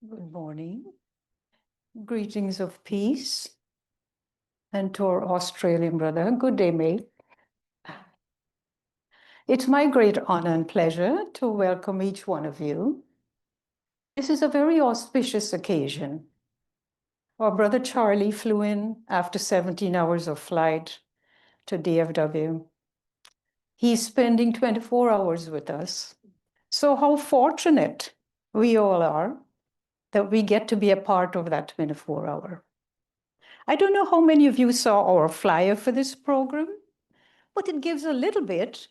Good morning. Greetings of peace. And to our Australian brother, good day, mate. It's my great honor and pleasure to welcome each one of you. This is a very auspicious occasion. Our brother Charlie flew in after 17 hours of flight to DFW. He's spending 24 hours with us. So how fortunate we all are that we get to be a part of that 24-hour. I don't know how many of you saw our flyer for this program, but it gives a little bit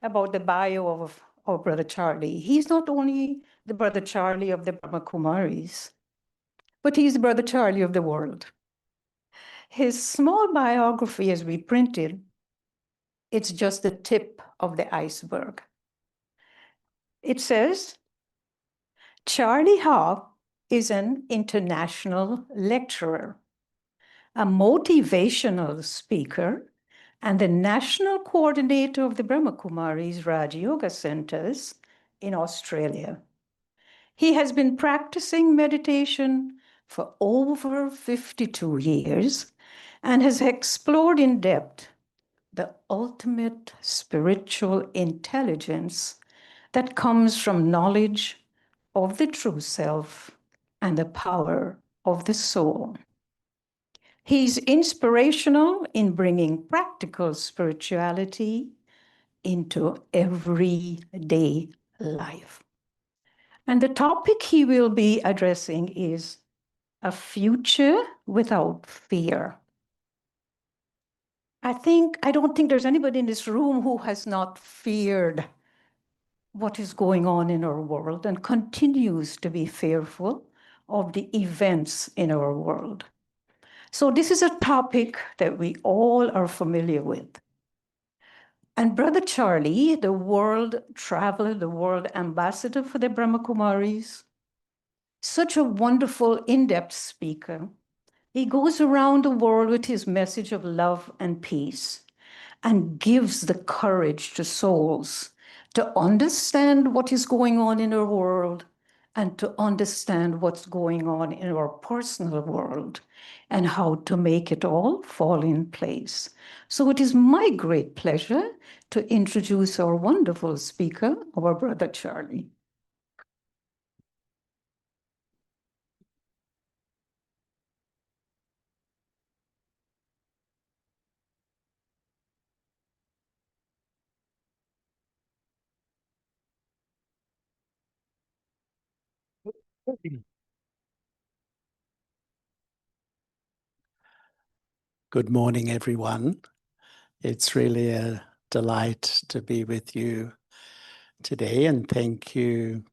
about the bio of our brother Charlie. He's not only the brother Charlie of the Brahma Kumaris, but he's the brother Charlie of the world. His small biography, as we printed, it's just the tip of the iceberg. It says, Charlie Hogg is an international lecturer, a motivational speaker, and the national coordinator of the Brahma Kumaris Raj Yoga Centers in Australia. He has been practicing meditation for over 52 years and has explored in depth the ultimate spiritual intelligence that comes from knowledge of the true self and the power of the soul. He's inspirational in bringing practical spirituality into everyday life. And the topic he will be addressing is a future without fear. I don't think there's anybody in this room who has not feared what is going on in our world and continues to be fearful of the events in our world. So this is a topic that we all are familiar with. And Brother Charlie, the world traveler, the world ambassador for the Brahma Kumaris, such a wonderful, in-depth speaker. He goes around the world with his message of love and peace and gives the courage to souls to understand what is going on in our world and to understand what's going on in our personal world and how to make it all fall in place. So it is my great pleasure to introduce our wonderful speaker, our brother Charlie. Good morning, everyone. It's really a delight to be with you today, and thank you,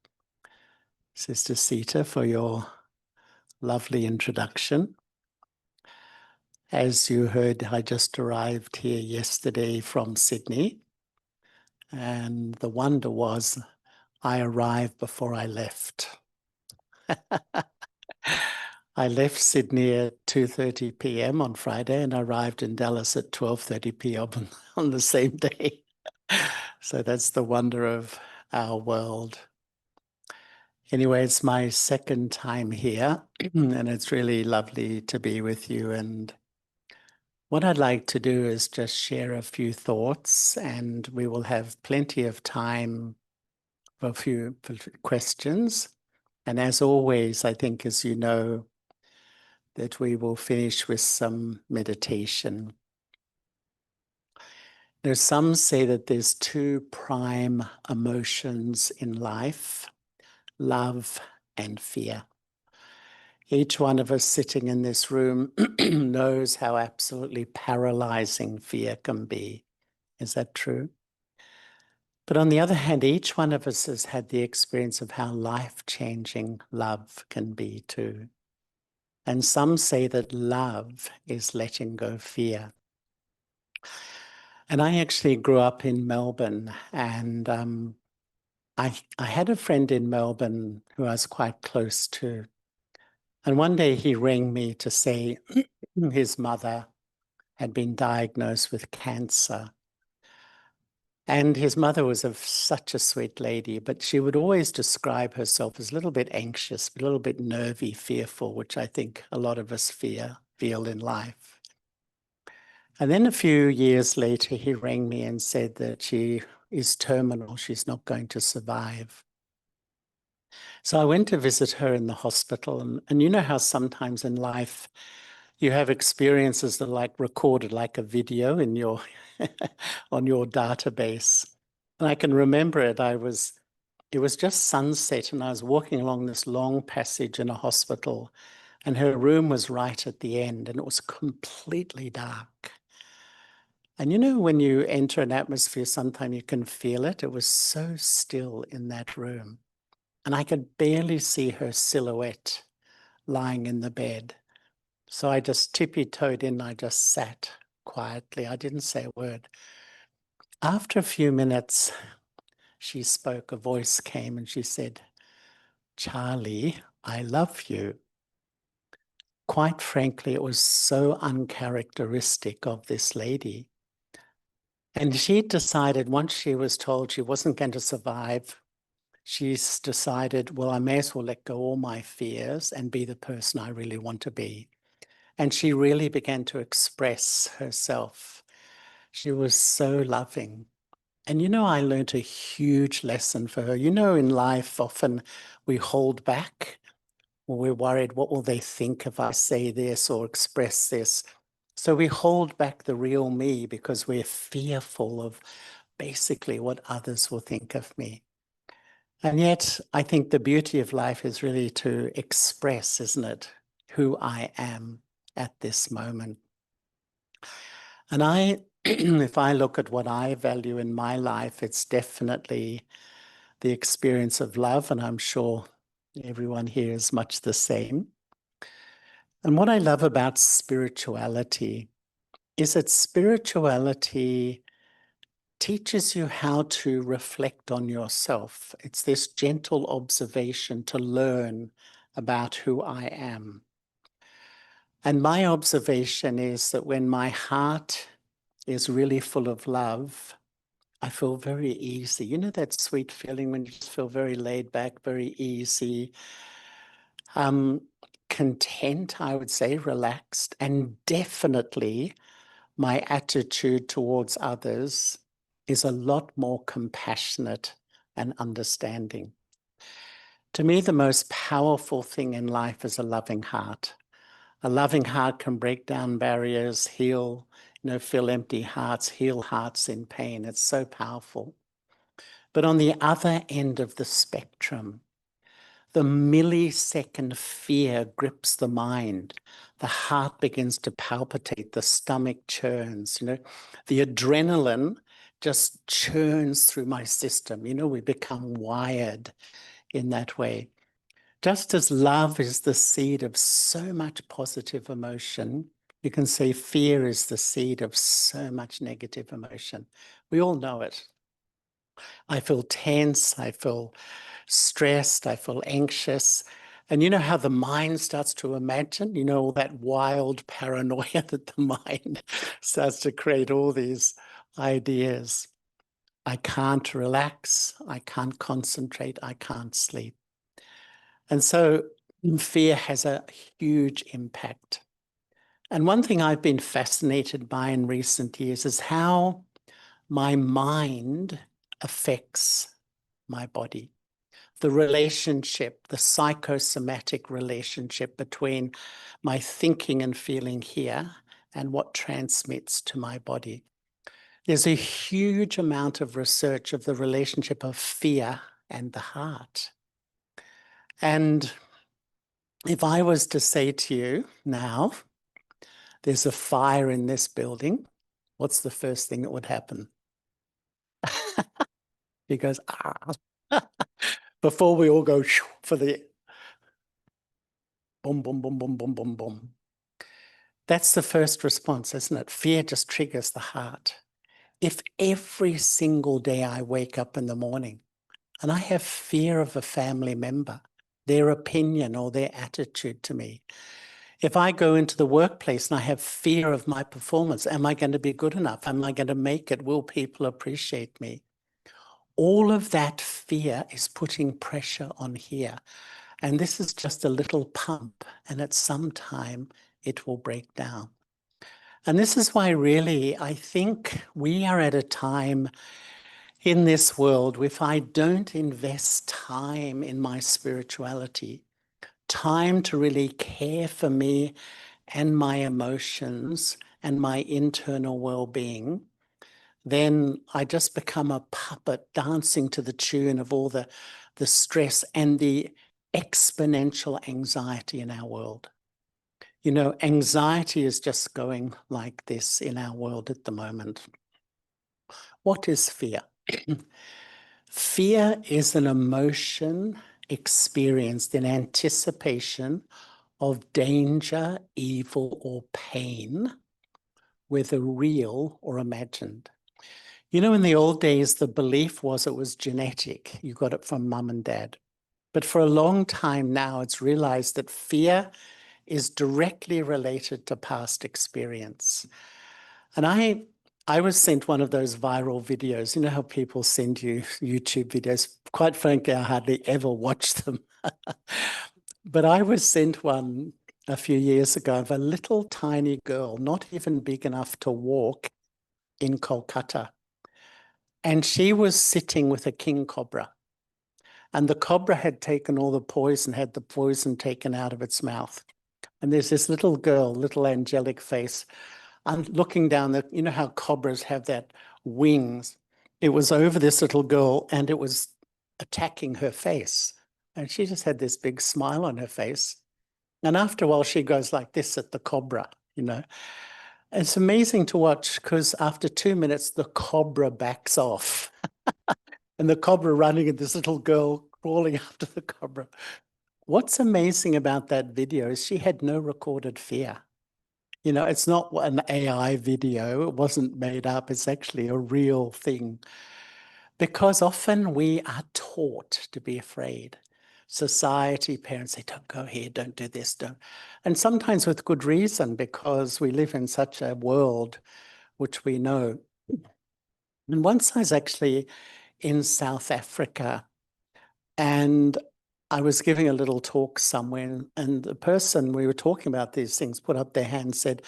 Sister Sita, for your lovely introduction. As you heard, I just arrived here yesterday from Sydney, and the wonder was I arrived before I left. I left Sydney at 2:30 p.m. on Friday and arrived in Dallas at 12:30 p.m. on the same day. So that's the wonder of our world. Anyway, it's my second time here, and it's really lovely to be with you. And what I'd like to do is just share a few thoughts, and we will have plenty of time for a few questions. And as always, I think, as you know, that we will finish with some meditation. There's some say that there's two prime emotions in life, love and fear. Each one of us sitting in this room knows how absolutely paralyzing fear can be. Is that true? But on the other hand, each one of us has had the experience of how life-changing love can be too. And some say that love is letting go fear. And I actually grew up in Melbourne, and I had a friend in Melbourne who I was quite close to. And one day he rang me to say his mother had been diagnosed with cancer. And his mother was such a sweet lady, but she would always describe herself as a little bit anxious, a little bit nervy, fearful, which I think a lot of us feel in life. And then a few years later, he rang me and said that she is terminal. She's not going to survive. So I went to visit her in the hospital. And you know how sometimes in life you have experiences that are like recorded like a video in your on your database. And I can remember it. It was just sunset and I was walking along this long passage in a hospital and her room was right at the end and it was completely dark. And you know, when you enter an atmosphere, sometimes you can feel it. It was so still in that room. And I could barely see her silhouette lying in the bed. So I just tippy-toed in. I just sat quietly. I didn't say a word. After a few minutes, she spoke. A voice came and she said, "Charlie, I love you." Quite frankly, it was so uncharacteristic of this lady. And she decided once she was told she wasn't going to survive, she's decided, well, I may as well let go all my fears and be the person I really want to be. And she really began to express herself. She was so loving. And you know, I learned a huge lesson for her. You know, in life, often we hold back or we're worried, what will they think if I say this or express this? So we hold back the real me because we're fearful of basically what others will think of me. And yet, I think the beauty of life is really to express, isn't it, who I am at this moment. And if I look at what I value in my life, it's definitely the experience of love, and I'm sure everyone here is much the same. And what I love about spirituality is that spirituality teaches you how to reflect on yourself. It's this gentle observation to learn about who I am. And my observation is that when my heart is really full of love, I feel very easy. You know that sweet feeling when you just feel very laid back, very easy, content, I would say, relaxed, and definitely my attitude towards others is a lot more compassionate and understanding. To me, the most powerful thing in life is a loving heart. A loving heart can break down barriers, heal, fill empty hearts, heal hearts in pain. It's so powerful. But on the other end of the spectrum, the millisecond fear grips the mind. The heart begins to palpitate, the stomach churns, the adrenaline just churns through my system. We become wired in that way. Just as love is the seed of so much positive emotion, you can say fear is the seed of so much negative emotion. We all know it. I feel tense, I feel stressed, I feel anxious. And you know how the mind starts to imagine, all that wild paranoia that the mind starts to create all these ideas. I can't relax, I can't concentrate, I can't sleep. And so fear has a huge impact. And one thing I've been fascinated by in recent years is how my mind affects my body. The relationship, the psychosomatic relationship between my thinking and feeling here and what transmits to my body. There's a huge amount of research of the relationship of fear and the heart. And if I was to say to you now, there's a fire in this building, what's the first thing that would happen? Because before we all go for the boom, boom, boom, boom, boom, boom, boom. That's the first response, isn't it? Fear just triggers the heart. If every single day I wake up in the morning and I have fear of a family member, their opinion or their attitude to me, If I go into the workplace and I have fear of my performance, am I going to be good enough? Am I going to make it? Will people appreciate me? All of that fear is putting pressure on here. And this is just a little pump, and at some time it will break down. And this is why really I think we are at a time in this world, if I don't invest time in my spirituality, time to really care for me and my emotions and my internal well-being, then I just become a puppet dancing to the tune of all the stress and the exponential anxiety in our world. You know, anxiety is just going like this in our world at the moment. What is fear? Fear is an emotion experienced in anticipation of danger, evil, or pain, whether real or imagined. You know, in the old days, the belief was it was genetic. You got it from mum and dad. But for a long time now, it's realized that fear is directly related to past experience. And I was sent one of those viral videos. You know how people send you YouTube videos? Quite frankly, I hardly ever watch them. But I was sent one a few years ago of a little tiny girl, not even big enough to walk, in Kolkata. And she was sitting with a king cobra. And the cobra had taken all the poison, had the poison taken out of its mouth. And there's this little girl, little angelic face. I'm looking down the, you know how cobras have that wings. It was over this little girl and it was attacking her face. And she just had this big smile on her face. And after a while, she goes like this at the cobra, you know. It's amazing to watch because after 2 minutes, the cobra backs off. And the cobra running and this little girl crawling after the cobra. What's amazing about that video is she had no recorded fear. You know, it's not an AI video. It wasn't made up. It's actually a real thing. Because often we are taught to be afraid. Society, parents say, don't go here, don't do this, don't. And sometimes with good reason, because we live in such a world which we know. And once I was actually in South Africa, and I was giving a little talk somewhere, and the person we were talking about these things put up their hand and said,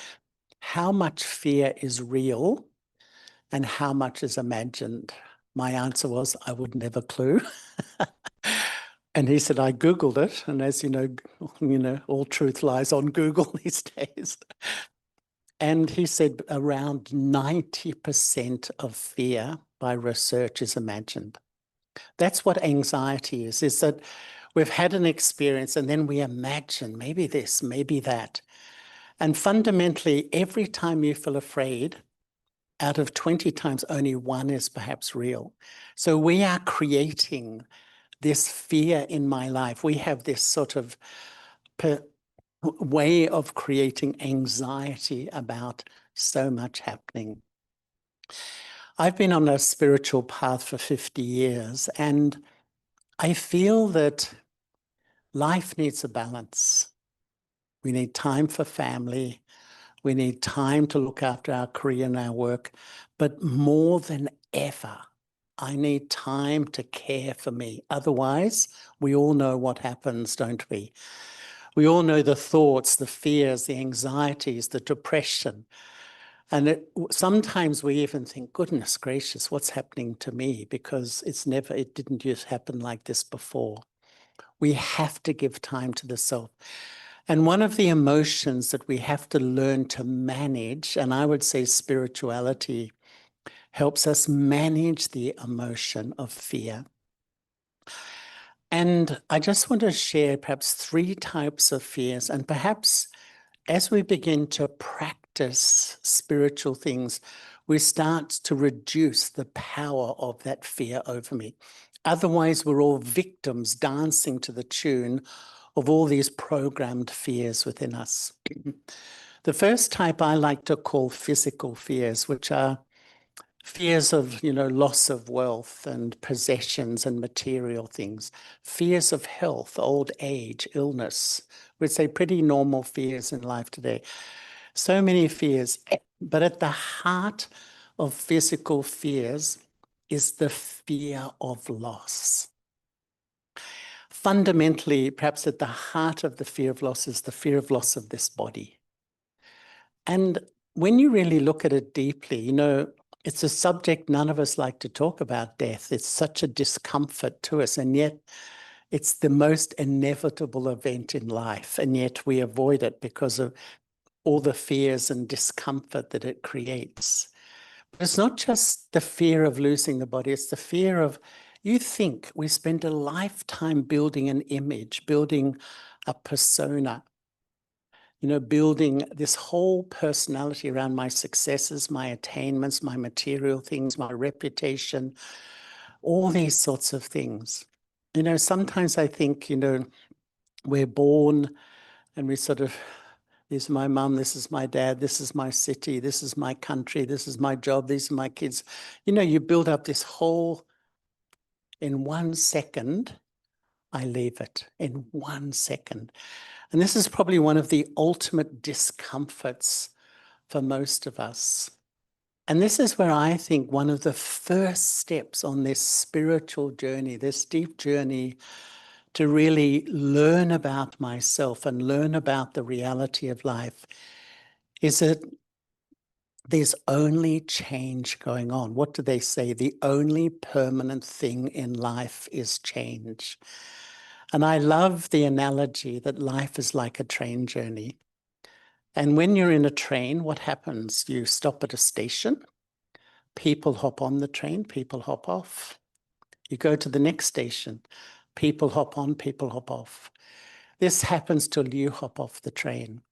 how much fear is real and how much is imagined? My answer was, I wouldn't have a clue. And he said, I Googled it. And as you know, all truth lies on Google these days. And he said around 90% of fear by research is imagined. That's what anxiety is that we've had an experience and then we imagine maybe this, maybe that. And fundamentally, every time you feel afraid, out of 20 times, only one is perhaps real. So we are creating this fear in my life. We have this sort of way of creating anxiety about so much happening. I've been on a spiritual path for 50 years, and I feel that life needs a balance. We need time for family. We need time to look after our career and our work. But more than ever, I need time to care for me. Otherwise, we all know what happens, don't we? We all know the thoughts, the fears, the anxieties, the depression. And sometimes we even think, goodness gracious, what's happening to me? Because it didn't just happen like this before. We have to give time to the self. And one of the emotions that we have to learn to manage, and I would say spirituality helps us manage the emotion of fear. And I just want to share perhaps 3 types of fears. And perhaps as we begin to practice spiritual things, we start to reduce the power of that fear over me. Otherwise, we're all victims dancing to the tune of all these programmed fears within us. The first type I like to call physical fears, which are fears of, loss of wealth and possessions and material things, fears of health, old age, illness, we'd say pretty normal fears in life today. So many fears, but at the heart of physical fears is the fear of loss. Fundamentally, perhaps at the heart of the fear of loss is the fear of loss of this body. And when you really look at it deeply, you know, it's a subject none of us like to talk about, death. It's such a discomfort to us, and yet it's the most inevitable event in life, and yet we avoid it because of all the fears and discomfort that it creates. But it's not just the fear of losing the body, it's the fear of, you think we spend a lifetime building an image, building a persona, you know, building this whole personality around my successes, my attainments, my material things, my reputation, all these sorts of things. You know, sometimes I think, you know, we're born and we sort of, this is my mum, this is my dad, this is my city, this is my country, this is my job, these are my kids. You know, you build up this whole, in 1 second, I leave it, in 1 second. And this is probably one of the ultimate discomforts for most of us. And this is where I think one of the first steps on this spiritual journey, this deep journey to really learn about myself and learn about the reality of life, is that there's only change going on. What do they say? The only permanent thing in life is change. And I love the analogy that life is like a train journey. And when you're in a train, what happens? You stop at a station, people hop on the train, people hop off. You go to the next station, people hop on, people hop off. This happens till you hop off the train.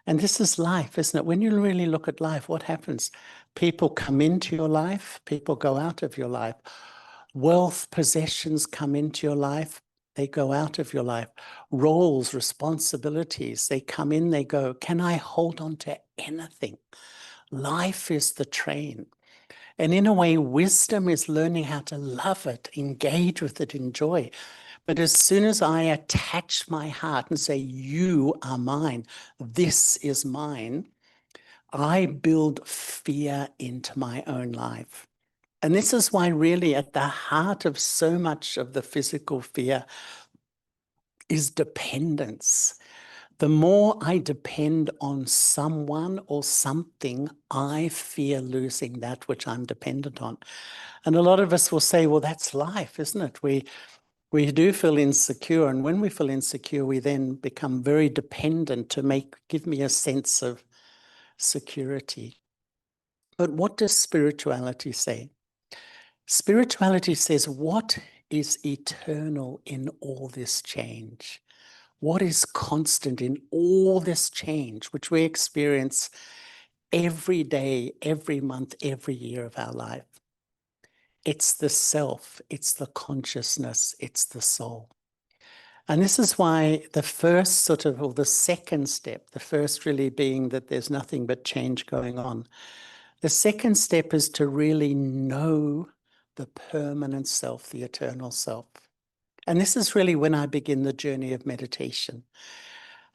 And this is life, isn't it? When you really look at life, what happens? People come into your life, people go out of your life. Wealth, possessions come into your life, they go out of your life. Roles, responsibilities, they come in, they go. Can I hold on to anything? Life is the train. And in a way, wisdom is learning how to love it, engage with it, enjoy. But as soon as I attach my heart and say, you are mine, this is mine, I build fear into my own life. And this is why really at the heart of so much of the physical fear is dependence. The more I depend on someone or something, I fear losing that which I'm dependent on. And a lot of us will say, well, that's life, isn't it? We do feel insecure, and when we feel insecure, we then become very dependent to give me a sense of security. But what does spirituality say? Spirituality says, what is eternal in all this change? What is constant in all this change, which we experience every day, every month, every year of our life? It's the self, it's the consciousness, it's the soul. And this is why the first sort of, or the second step, the first really being that there's nothing but change going on. The second step is to really know the permanent self, the eternal self. And this is really when I begin the journey of meditation.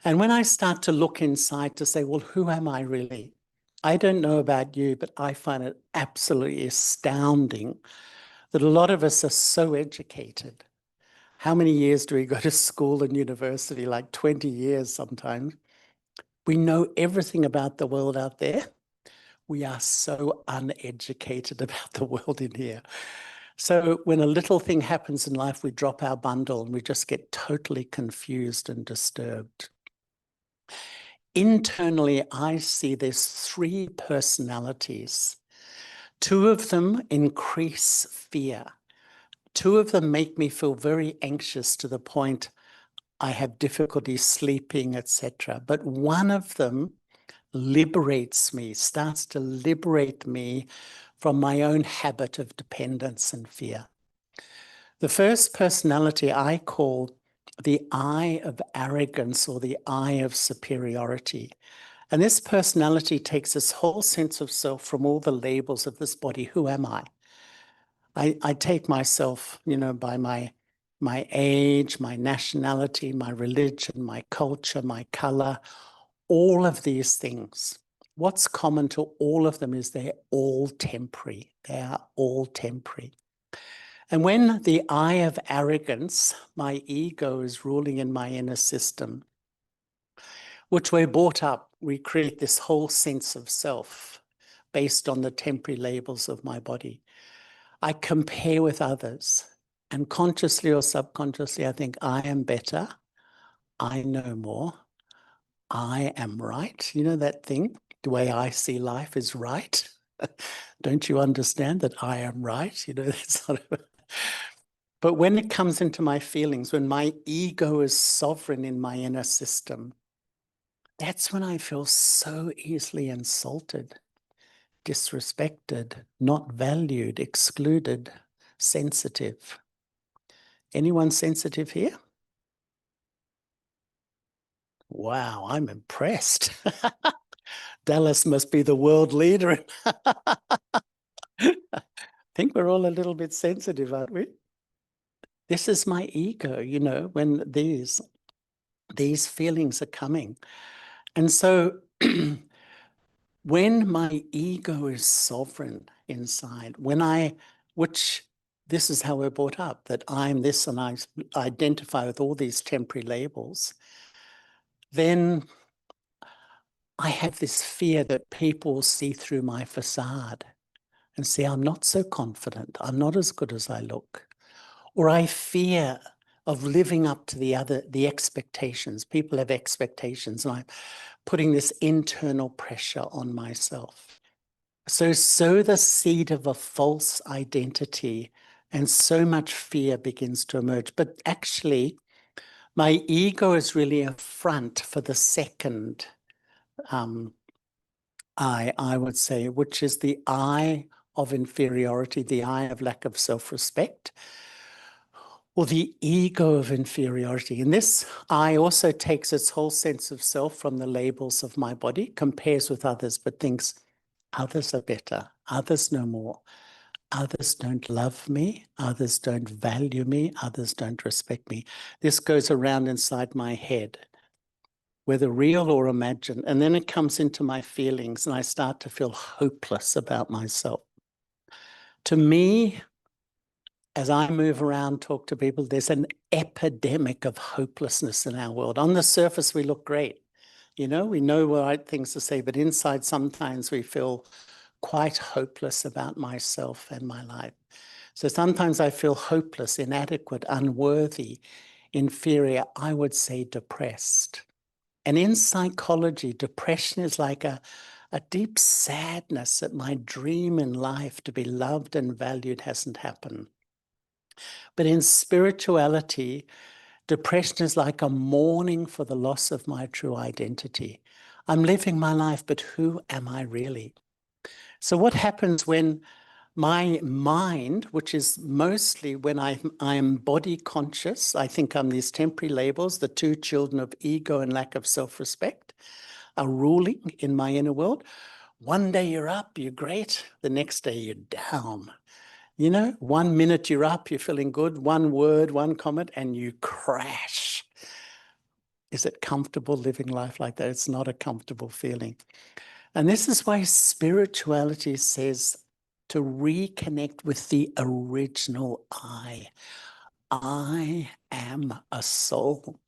And when I start to look inside to say, well, who am I really? I don't know about you, but I find it absolutely astounding that a lot of us are so educated. How many years do we go to school and university? Like 20 years sometimes. We know everything about the world out there. We are so uneducated about the world in here. So when a little thing happens in life, we drop our bundle and we just get totally confused and disturbed. Internally, I see there's 3 personalities. 2 of them increase fear. 2 of them make me feel very anxious to the point I have difficulty sleeping, etc. But one of them liberates me, starts to liberate me from my own habit of dependence and fear. The first personality I call the I of arrogance or the I of superiority. And this personality takes this whole sense of self from all the labels of this body. Who am I? I take myself, you know, by my my age, my nationality, my religion, my culture, my color, all of these things. What's common to all of them is they're all temporary. They are all temporary. And when the eye of arrogance, my ego, is ruling in my inner system, which we're brought up, we create this whole sense of self based on the temporary labels of my body. I compare with others, and consciously or subconsciously, I think I am better, I know more, I am right. You know that thing? The way I see life is right. Don't you understand that I am right? You know, that's sort of. But when it comes into my feelings, when my ego is sovereign in my inner system, that's when I feel so easily insulted, disrespected, not valued, excluded, sensitive. Anyone sensitive here? Wow, I'm impressed. Dallas must be the world leader. I think we're all a little bit sensitive, aren't we? This is my ego, you know, when these feelings are coming. And so when my ego is sovereign inside, which this is how we're brought up, that I'm this and I identify with all these temporary labels, then I have this fear that people will see through my facade and see I'm not so confident, I'm not as good as I look. Or I fear of living up to the expectations. People have expectations, and I'm putting this internal pressure on myself. So sow the seed of a false identity, and so much fear begins to emerge. But actually, my ego is really a front for the second I would say, which is the I of inferiority, the I of lack of self-respect, or the ego of inferiority. And this I also takes its whole sense of self from the labels of my body, compares with others, but thinks others are better, others know more, others don't love me, others don't value me, others don't respect me. This goes around inside my head, whether real or imagined. And then it comes into my feelings and I start to feel hopeless about myself. To me, as I move around, talk to people, there's an epidemic of hopelessness in our world. On the surface, we look great. You know, we know the right things to say, but inside sometimes we feel quite hopeless about myself and my life. So sometimes I feel hopeless, inadequate, unworthy, inferior, I would say depressed. And in psychology, depression is like a deep sadness that my dream in life to be loved and valued hasn't happened. But in spirituality, depression is like a mourning for the loss of my true identity. I'm living my life, but who am I really? So what happens when my mind, which is mostly when I am body conscious, I think I'm these temporary labels, the two children of ego and lack of self-respect, are ruling in my inner world. One day you're up, you're great. The next day you're down. You know, 1 minute you're up, you're feeling good, one word, one comment, and you crash. Is it comfortable living life like that? It's not a comfortable feeling. And this is why spirituality says to reconnect with the original I. I am a soul.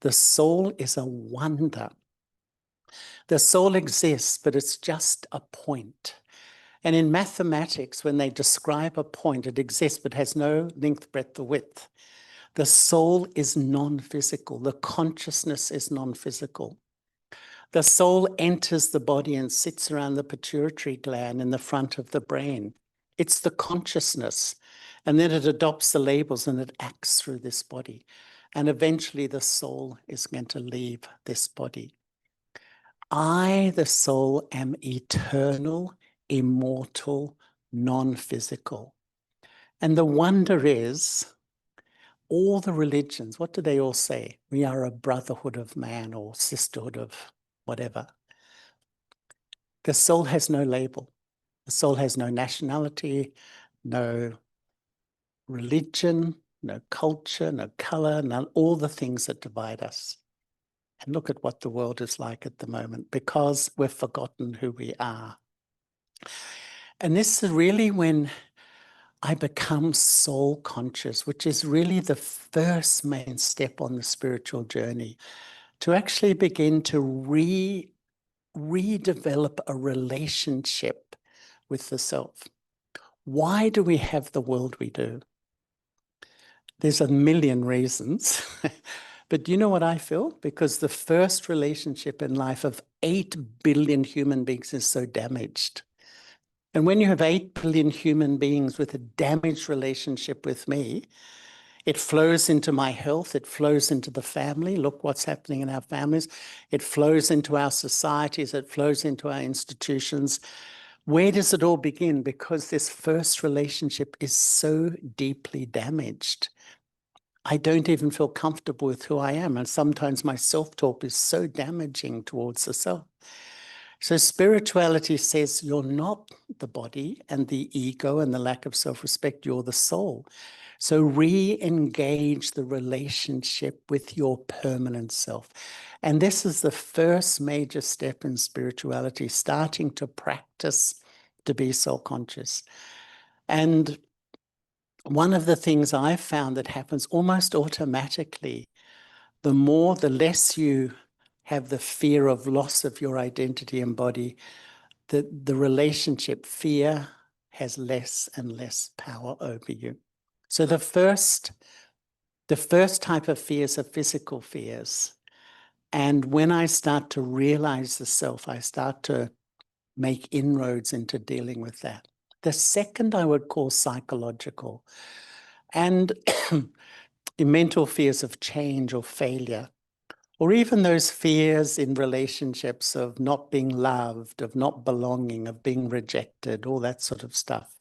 The soul is a wonder. The soul exists, but it's just a point. And in mathematics, when they describe a point, it exists but has no length, breadth, or width. The soul is non-physical. The consciousness is non-physical. The soul enters the body and sits around the pituitary gland in the front of the brain. It's the consciousness. And then it adopts the labels and it acts through this body. And eventually the soul is going to leave this body. I, the soul, am eternal, immortal, non-physical. And the wonder is, all the religions, what do they all say? We are a brotherhood of man or sisterhood of whatever. The soul has no label. The soul has no nationality, no religion, no culture, no color, none, all the things that divide us. And look at what the world is like at the moment because we've forgotten who we are. And this is really when I become soul conscious, which is really the first main step on the spiritual journey, to actually begin to redevelop a relationship with the self. Why do we have the world we do? There's a million reasons, but do you know what I feel? Because the first relationship in life of 8 billion human beings is so damaged. And when you have 8 billion human beings with a damaged relationship with me, it flows into my health, it flows into the family. Look what's happening in our families. It flows into our societies, it flows into our institutions. Where does it all begin? Because this first relationship is so deeply damaged. I don't even feel comfortable with who I am. And sometimes my self-talk is so damaging towards the self. So spirituality says you're not the body and the ego and the lack of self-respect, you're the soul. So re-engage the relationship with your permanent self. And this is the first major step in spirituality, starting to practice to be soul-conscious. And one of the things I've found that happens almost automatically, the less you have the fear of loss of your identity and body, the relationship, fear, has less and less power over you. So the first type of fears are physical fears. And when I start to realize the self, I start to make inroads into dealing with that. The second I would call psychological. And mental fears of change or failure, or even those fears in relationships of not being loved, of not belonging, of being rejected, all that sort of stuff.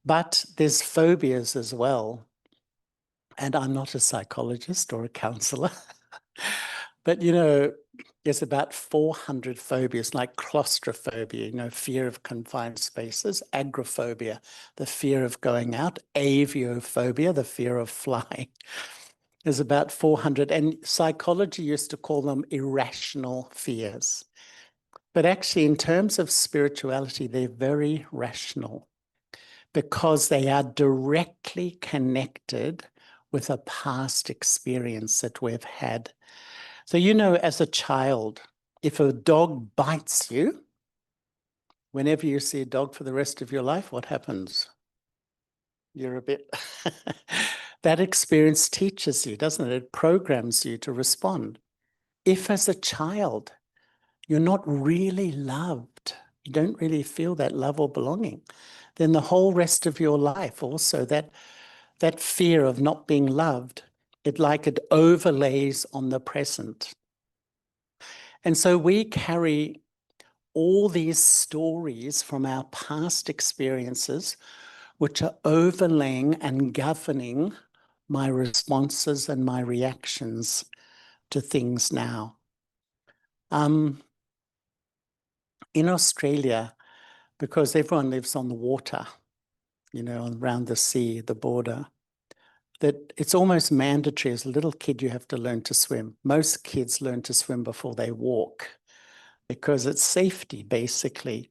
But there's phobias as well. And I'm not a psychologist or a counselor, but there's about 400 phobias, like claustrophobia, fear of confined spaces, agoraphobia, the fear of going out, aviophobia, the fear of flying. There's about 400, and psychology used to call them irrational fears. But actually, in terms of spirituality, they're very rational because they are directly connected with a past experience that we've had. So, as a child, if a dog bites you, whenever you see a dog for the rest of your life, what happens? You're a bit... That experience teaches you, doesn't it? It programs you to respond. If as a child, you're not really loved, you don't really feel that love or belonging, then the whole rest of your life also, that fear of not being loved, it overlays on the present. And so we carry all these stories from our past experiences, which are overlaying and governing my responses and my reactions to things now. In Australia, because everyone lives on the water, around the sea, the border, that it's almost mandatory as a little kid, you have to learn to swim. Most kids learn to swim before they walk because it's safety, basically.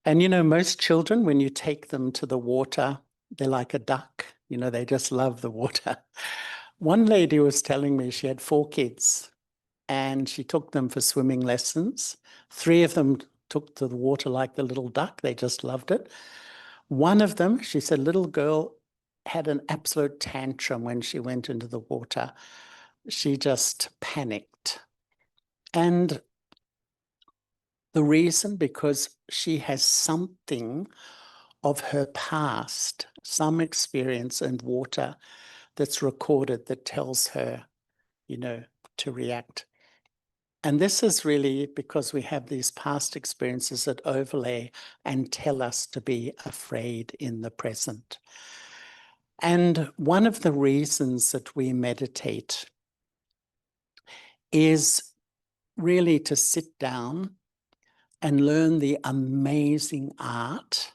And, most children, when you take them to the water, they're like a duck. They just love the water. One lady was telling me she had 4 kids and she took them for swimming lessons. 3 of them took to the water like the little duck. They just loved it. One of them, she said, little girl had an absolute tantrum when she went into the water. She just panicked. And the reason, because she has something of her past, some experience in water that's recorded that tells her, to react. And this is really because we have these past experiences that overlay and tell us to be afraid in the present. And one of the reasons that we meditate is really to sit down and learn the amazing art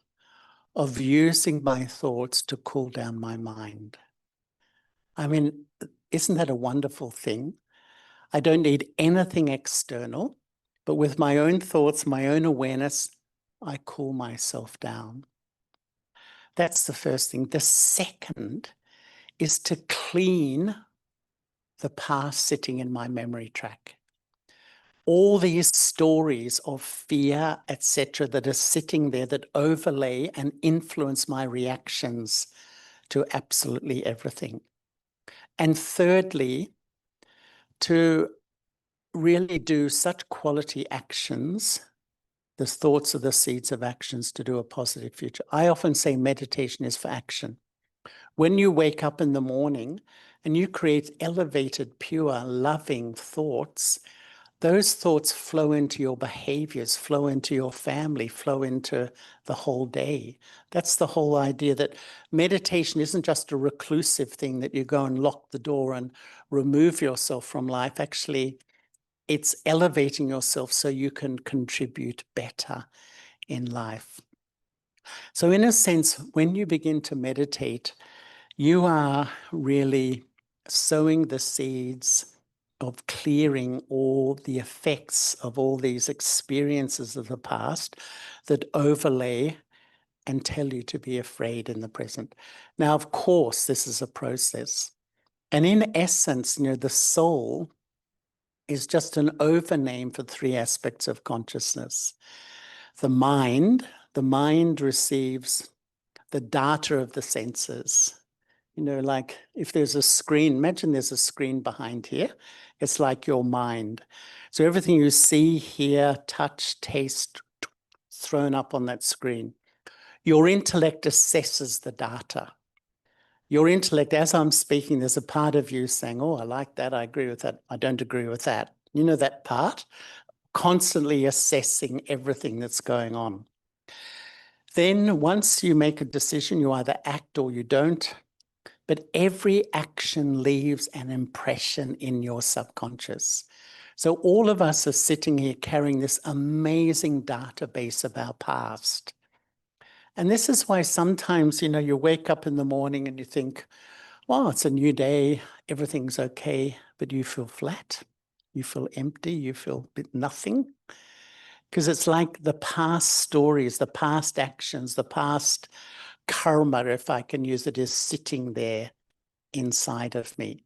of using my thoughts to cool down my mind. I mean, isn't that a wonderful thing? I don't need anything external, but with my own thoughts, my own awareness, I cool myself down. That's the first thing. The second is to clean the past sitting in my memory track. All these stories of fear, etc., that are sitting there that overlay and influence my reactions to absolutely everything. And thirdly, to really do such quality actions. The thoughts are the seeds of actions to do a positive future. I often say meditation is for action. When you wake up in the morning and you create elevated, pure, loving thoughts, those thoughts flow into your behaviors, flow into your family, flow into the whole day. That's the whole idea, that meditation isn't just a reclusive thing that you go and lock the door and remove yourself from life. Actually, it's elevating yourself so you can contribute better in life. So in a sense, when you begin to meditate, you are really sowing the seeds of clearing all the effects of all these experiences of the past that overlay and tell you to be afraid in the present. Now, of course, this is a process. And in essence, the soul is just an overname for three aspects of consciousness. The mind receives the data of the senses. Like if there's a screen, imagine there's a screen behind here. It's like your mind. So everything you see, hear, touch, taste, thrown up on that screen. Your intellect assesses the data. Your intellect, as I'm speaking, there's a part of you saying, oh, I like that, I agree with that, I don't agree with that. You know that part? Constantly assessing everything that's going on. Then once you make a decision, you either act or you don't. But every action leaves an impression in your subconscious. So all of us are sitting here carrying this amazing database of our past. And this is why sometimes, you wake up in the morning and you think, well, it's a new day, everything's okay, but you feel flat, you feel empty, you feel a bit nothing. Because it's like the past stories, the past actions, the past karma, if I can use it, is sitting there inside of me.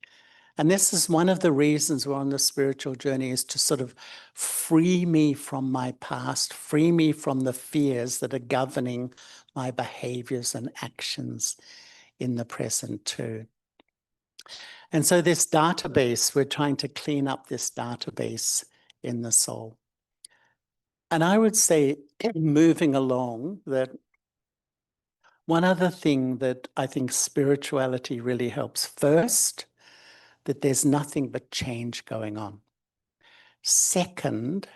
And this is one of the reasons we're on the spiritual journey, is to sort of free me from my past, free me from the fears that are governing my behaviors and actions in the present too. And so this database, we're trying to clean up this database in the soul. And I would say, moving along, that one other thing that I think spirituality really helps, first, that there's nothing but change going on. Second,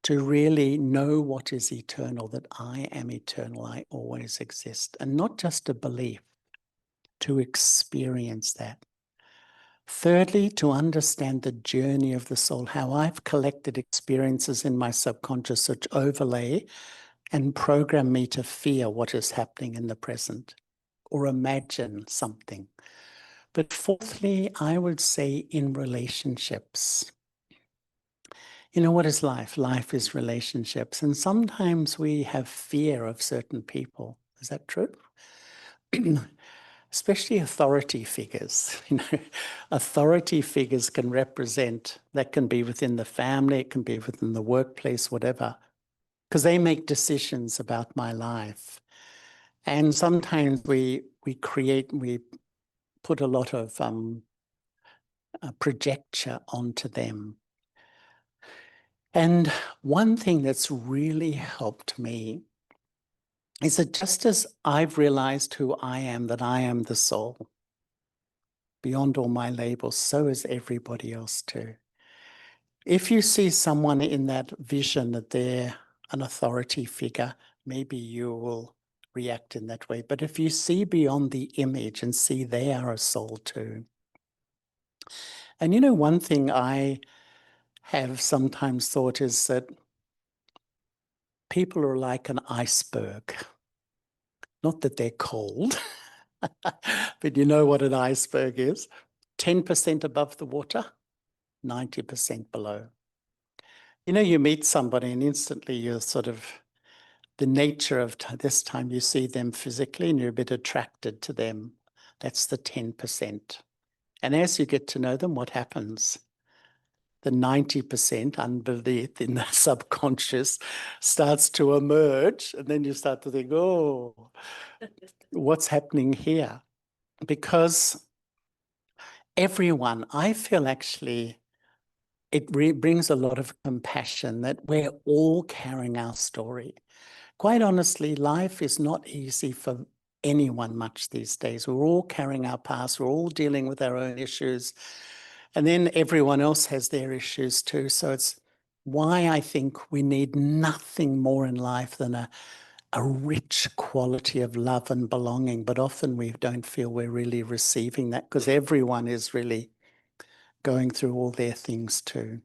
to really know what is eternal, that I am eternal, I always exist, and not just a belief, to experience that. Thirdly, to understand the journey of the soul, how I've collected experiences in my subconscious which overlay and program me to fear what is happening in the present or imagine something. But fourthly, I would say in relationships. What is life? Life is relationships. And sometimes we have fear of certain people. Is that true? Especially authority figures. Authority figures can represent, that can be within the family, it can be within the workplace, whatever, because they make decisions about my life. And sometimes we put a lot of projecture onto them. And one thing that's really helped me is that just as I've realized who I am, that I am the soul, beyond all my labels, so is everybody else too. If you see someone in that vision that they're an authority figure, maybe you will react in that way. But if you see beyond the image and see they are a soul too. And one thing I have sometimes thought is that people are like an iceberg. Not that they're cold, but you know what an iceberg is. 10% above the water, 90% below. You know, you meet somebody and instantly you're sort of, the nature of this time you see them physically and you're a bit attracted to them. That's the 10%. And as you get to know them, what happens? The 90% unbelief in the subconscious starts to emerge. And then you start to think, oh, what's happening here? Because everyone, I feel actually, it brings a lot of compassion that we're all carrying our story. Quite honestly, life is not easy for anyone much these days. We're all carrying our past. We're all dealing with our own issues. And then everyone else has their issues too. So it's why I think we need nothing more in life than a rich quality of love and belonging. But often we don't feel we're really receiving that because everyone is really going through all their things too.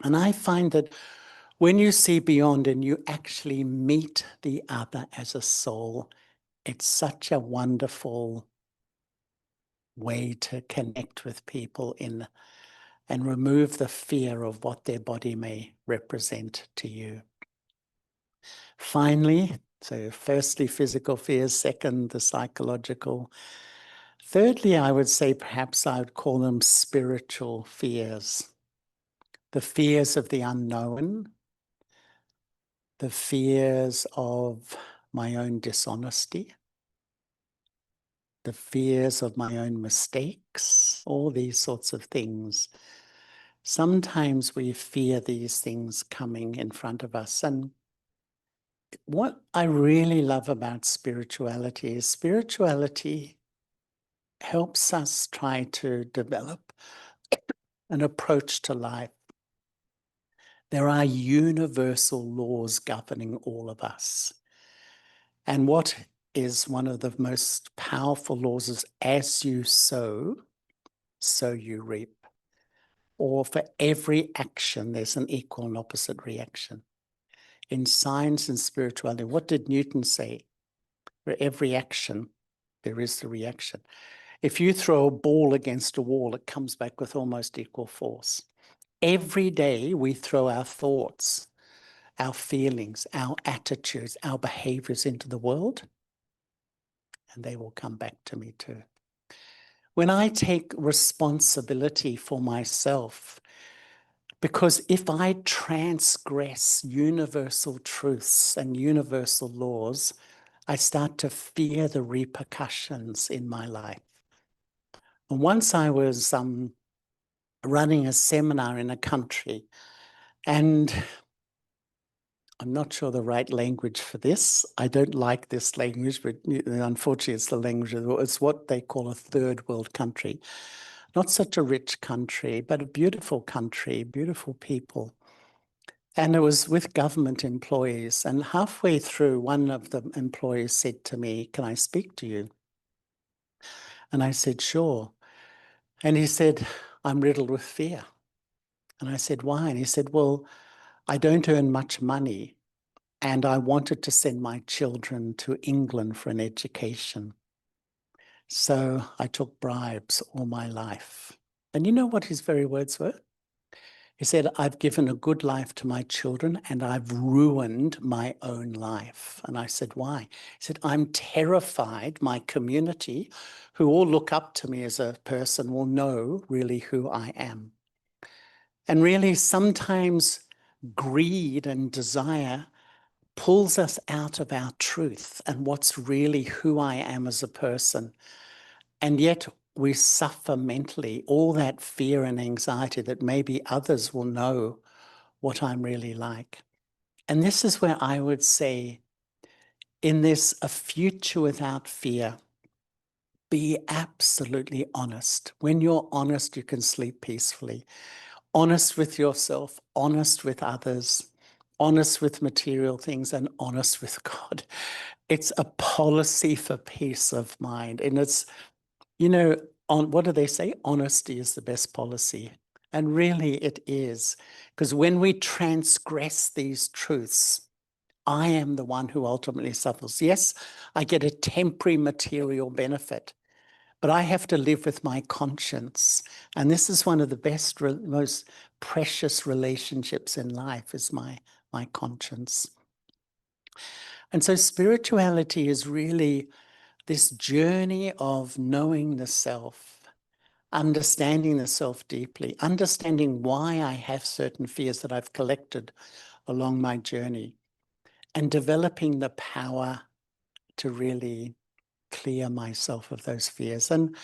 And I find that when you see beyond and you actually meet the other as a soul, it's such a wonderful way to connect with people and remove the fear of what their body may represent to you. Finally, so firstly, physical fears, second, the psychological. Thirdly, I would say perhaps I would call them spiritual fears. The fears of the unknown, the fears of my own dishonesty, the fears of my own mistakes, all these sorts of things. Sometimes we fear these things coming in front of us. And what I really love about spirituality is spirituality helps us try to develop an approach to life. There are universal laws governing all of us. And what is one of the most powerful laws is as you sow, so you reap. Or for every action, there's an equal and opposite reaction. In science and spirituality, what did Newton say? For every action, there is the reaction. If you throw a ball against a wall, it comes back with almost equal force. Every day we throw our thoughts, our feelings, our attitudes, our behaviors into the world, and they will come back to me too. When I take responsibility for myself, because if I transgress universal truths and universal laws, I start to fear the repercussions in my life. And once I was running a seminar in a country, and I'm not sure the right language for this. I don't like this language, but unfortunately it's the language, it's what they call a third world country. Not such a rich country, but a beautiful country, beautiful people. And it was with government employees. And halfway through, one of the employees said to me, "Can I speak to you?" And I said, "Sure." And he said, "I'm riddled with fear." And I said, "Why?" And he said, "Well, I don't earn much money, and I wanted to send my children to England for an education. So I took bribes all my life." And you know what his very words were? He said, "I've given a good life to my children and I've ruined my own life." And I said, "Why?" He said, "I'm terrified my community, who all look up to me as a person, will know really who I am." And really, sometimes greed and desire pulls us out of our truth and what's really who I am as a person. And yet we suffer mentally, all that fear and anxiety that maybe others will know what I'm really like. And this is where I would say, in this A Future Without Fear, be absolutely honest. When you're honest, you can sleep peacefully. Honest with yourself, honest with others, honest with material things, and honest with God. It's a policy for peace of mind. And it's, you know, what do they say? Honesty is the best policy. And really it is. Because when we transgress these truths, I am the one who ultimately suffers. Yes, I get a temporary material benefit, but I have to live with my conscience. And this is one of the best, most precious relationships in life, is my conscience. And so spirituality is really this journey of knowing the self, understanding the self deeply, understanding why I have certain fears that I've collected along my journey, and developing the power to really clear myself of those fears. And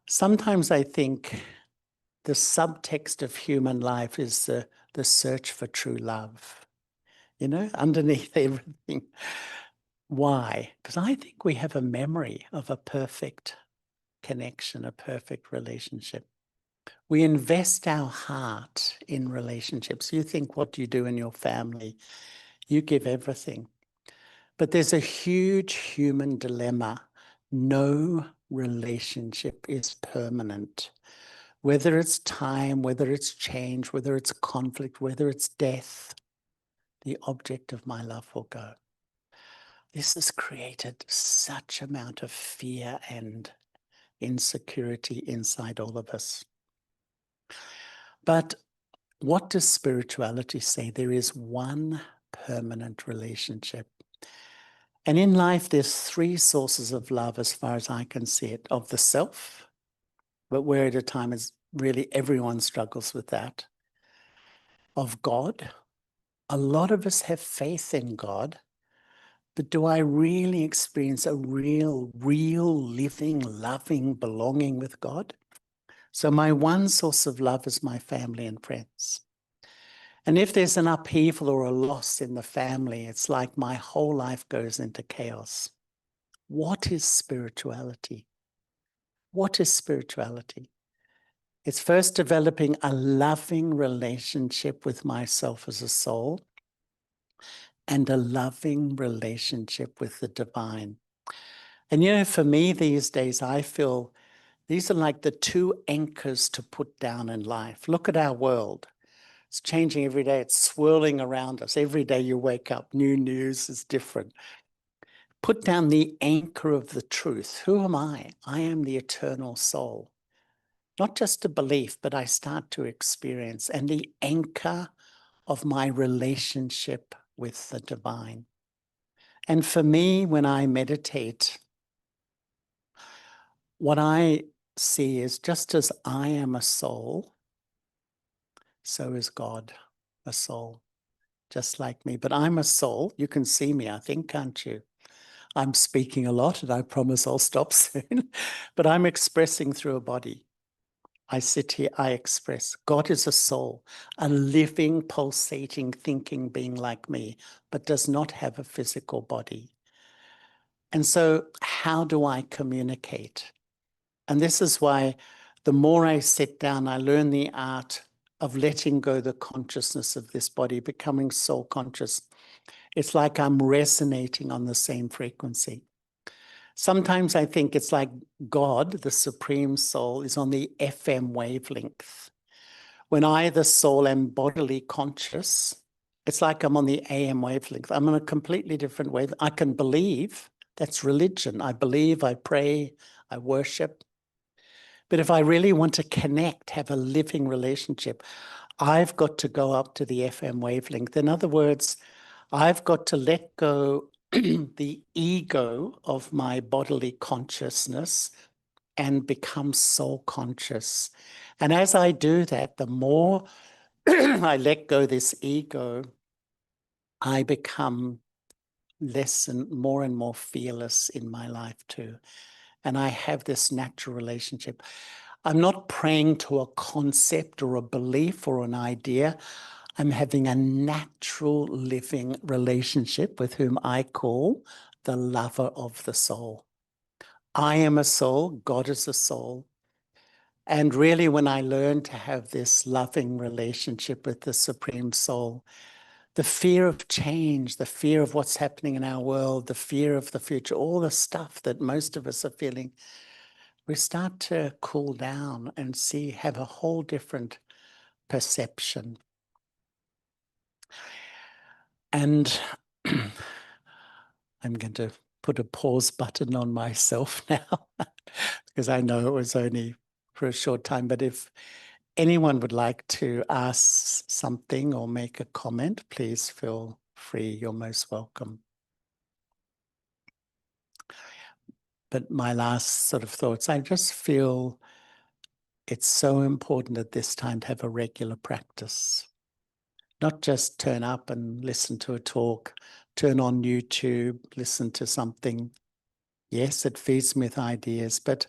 sometimes I think the subtext of human life is the search for true love, underneath everything. Why? Because I think we have a memory of a perfect connection, a perfect relationship. We invest our heart in relationships. You think, what do you do in your family? You give everything. But there's a huge human dilemma. No relationship is permanent. Whether it's time, whether it's change, whether it's conflict, whether it's death, the object of my love will go. This has created such amount of fear and insecurity inside all of us. But what does spirituality say? There is one permanent relationship. And in life, there's three sources of love, as far as I can see it: of the self, but we're at a time as really everyone struggles with that; of God. A lot of us have faith in God, but do I really experience a real living, loving belonging with God? So my one source of love is my family and friends. And if there's an upheaval or a loss in the family, it's like my whole life goes into chaos. What is spirituality? What is spirituality? It's first developing a loving relationship with myself as a soul, and a loving relationship with the divine. And for me these days, I feel these are like the two anchors to put down in life. Look at our world. It's changing every day. It's swirling around us. Every day you wake up, new news is different. Put down the anchor of the truth. Who am I? I am the eternal soul. Not just a belief, but I start to experience, and the anchor of my relationship with the divine. And for me, when I meditate, what I see is, just as I am a soul, so is God a soul, just like me. But I'm a soul. You can see me, I think, can't you? I'm speaking a lot, and I promise I'll stop soon. But I'm expressing through a body. I sit here, I express. God is a soul, a living, pulsating, thinking being like me, but does not have a physical body. And so how do I communicate? And this is why the more I sit down, I learn the art of letting go the consciousness of this body, becoming soul conscious. It's like I'm resonating on the same frequency. Sometimes I think it's like God, the supreme soul, is on the FM wavelength. When I, the soul, am bodily conscious, it's like I'm on the AM wavelength. I'm on a completely different wave. I can believe. That's religion. I believe, I pray, I worship. But if I really want to connect, have a living relationship, I've got to go up to the FM wavelength. In other words, I've got to let go the ego of my bodily consciousness and become soul conscious. And as I do that, the more I let go this ego, I become less and more fearless in my life too. And I have this natural relationship. I'm not praying to a concept or a belief or an idea. I'm having a natural living relationship with whom I call the lover of the soul. I am a soul, God is a soul. And really, when I learn to have this loving relationship with the Supreme Soul, the fear of change, the fear of what's happening in our world, the fear of the future, all the stuff that most of us are feeling, we start to cool down and have a whole different perception. And I'm going to put a pause button on myself now. because I know it was only for a short time. But if anyone would like to ask something or make a comment, please feel free. You're most welcome. But my last sort of thoughts, I just feel it's so important at this time to have a regular practice. Not just turn up and listen to a talk, turn on YouTube, listen to something. Yes, it feeds me with ideas, but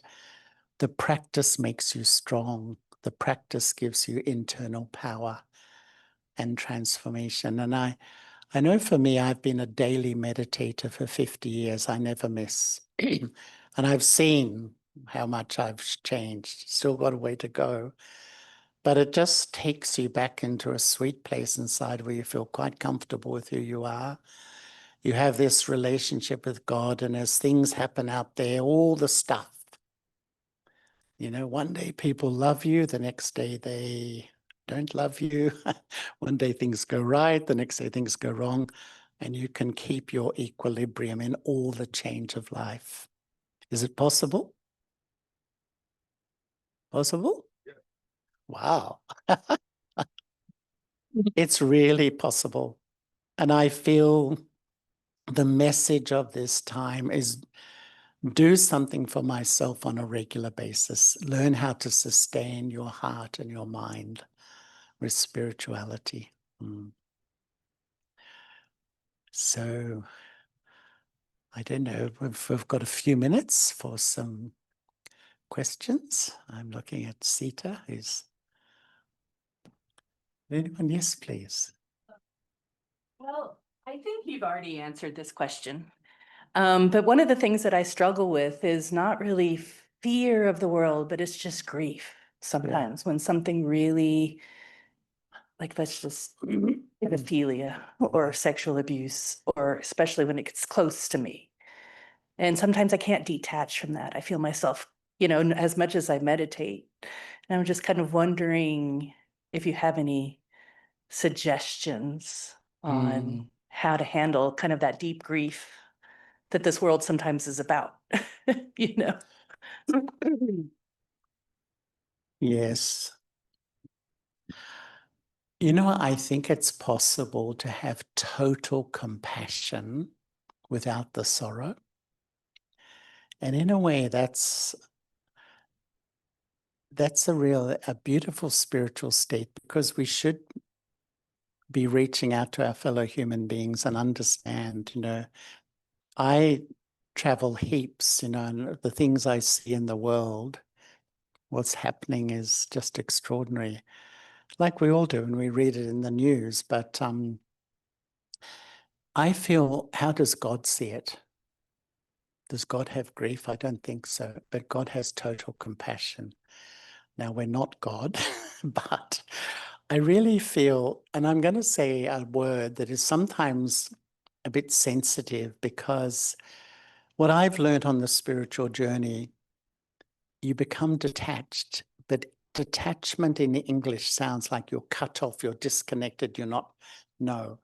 the practice makes you strong. The practice gives you internal power and transformation. And I know for me, I've been a daily meditator for 50 years. I never miss. And I've seen how much I've changed. Still got a way to go. But it just takes you back into a sweet place inside where you feel quite comfortable with who you are. You have this relationship with God, and as things happen out there, all the stuff, one day people love you, the next day they don't love you. One day things go right, the next day things go wrong, and you can keep your equilibrium in all the change of life. Is it possible? Possible? Yeah. Wow. It's really possible. And I feel the message of this time is do something for myself on a regular basis. Learn how to sustain your heart and your mind with spirituality. So, I don't know, we've got a few minutes for some questions. I'm looking at Sita, who's... Anyone? Yes, please. Well, I think you've already answered this question. But one of the things that I struggle with is not really fear of the world, but it's just grief sometimes when something really, like let's just pedophilia or sexual abuse, or especially when it gets close to me. And sometimes I can't detach from that. I feel myself, as much as I meditate. And I'm just kind of wondering if you have any suggestions on how to handle kind of that deep grief that this world sometimes is about, Yes. I think it's possible to have total compassion without the sorrow. And in a way, that's a beautiful spiritual state, because we should be reaching out to our fellow human beings and understand, I travel heaps, and the things I see in the world, what's happening is just extraordinary. Like we all do, and we read it in the news, but I feel, how does God see it? Does God have grief? I don't think so, but God has total compassion. Now, we're not God, but I really feel, and I'm going to say a word that is sometimes a bit sensitive, because what I've learned on the spiritual journey, you become detached, but detachment in English sounds like you're cut off, you're disconnected, you're not. No.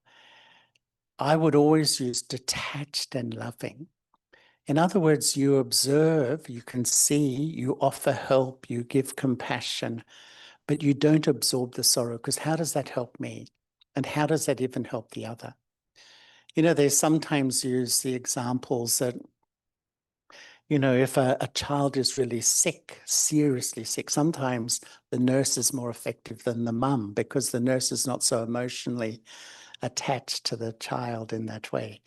I would always use detached and loving. In other words, you observe, you can see, you offer help, you give compassion, but you don't absorb the sorrow, because how does that help me? And how does that even help the other? They sometimes use the examples that, if a child is really sick, seriously sick, sometimes the nurse is more effective than the mum, because the nurse is not so emotionally attached to the child in that way.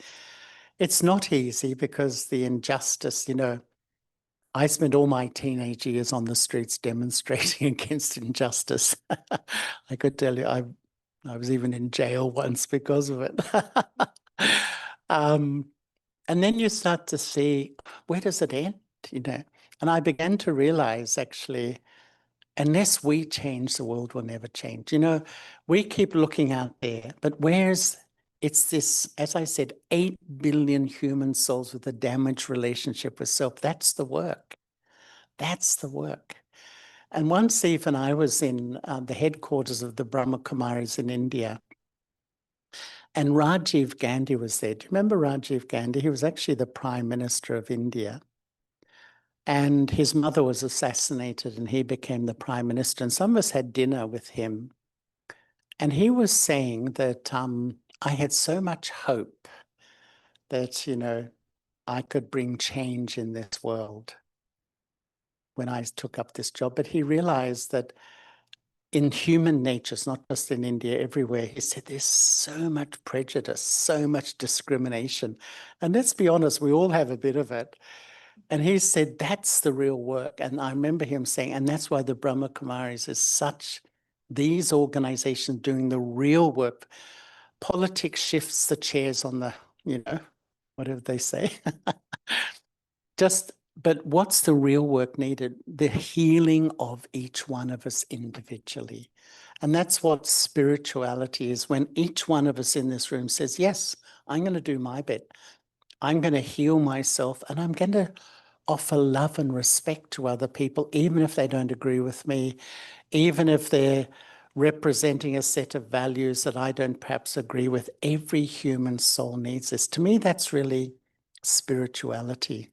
It's not easy, because the injustice, I spent all my teenage years on the streets demonstrating against injustice. I could tell you, I was even in jail once because of it. And then you start to see, where does it end? And I began to realize, actually, unless we change, the world will never change. We keep looking out there, but it's this, as I said, 8 billion human souls with a damaged relationship with self. That's the work. That's the work. And once even I was in the headquarters of the Brahma Kumaris in India, and Rajiv Gandhi was there. Do you remember Rajiv Gandhi? He was actually the Prime Minister of India. And his mother was assassinated and he became the prime minister. And some of us had dinner with him. And he was saying that I had so much hope that, I could bring change in this world when I took up this job. But he realized that in human nature, it's not just in India, everywhere, he said there's so much prejudice, so much discrimination. And let's be honest, we all have a bit of it. And he said, that's the real work. And I remember him saying, and that's why the Brahma Kumaris is such, these organizations doing the real work. Politics shifts the chairs on the, whatever they say. But what's the real work needed? The healing of each one of us individually. And that's what spirituality is, when each one of us in this room says, yes, I'm going to do my bit. I'm going to heal myself, and I'm going to offer love and respect to other people, even if they don't agree with me, even if they're representing a set of values that I don't perhaps agree with. Every human soul needs this. To me, that's really spirituality.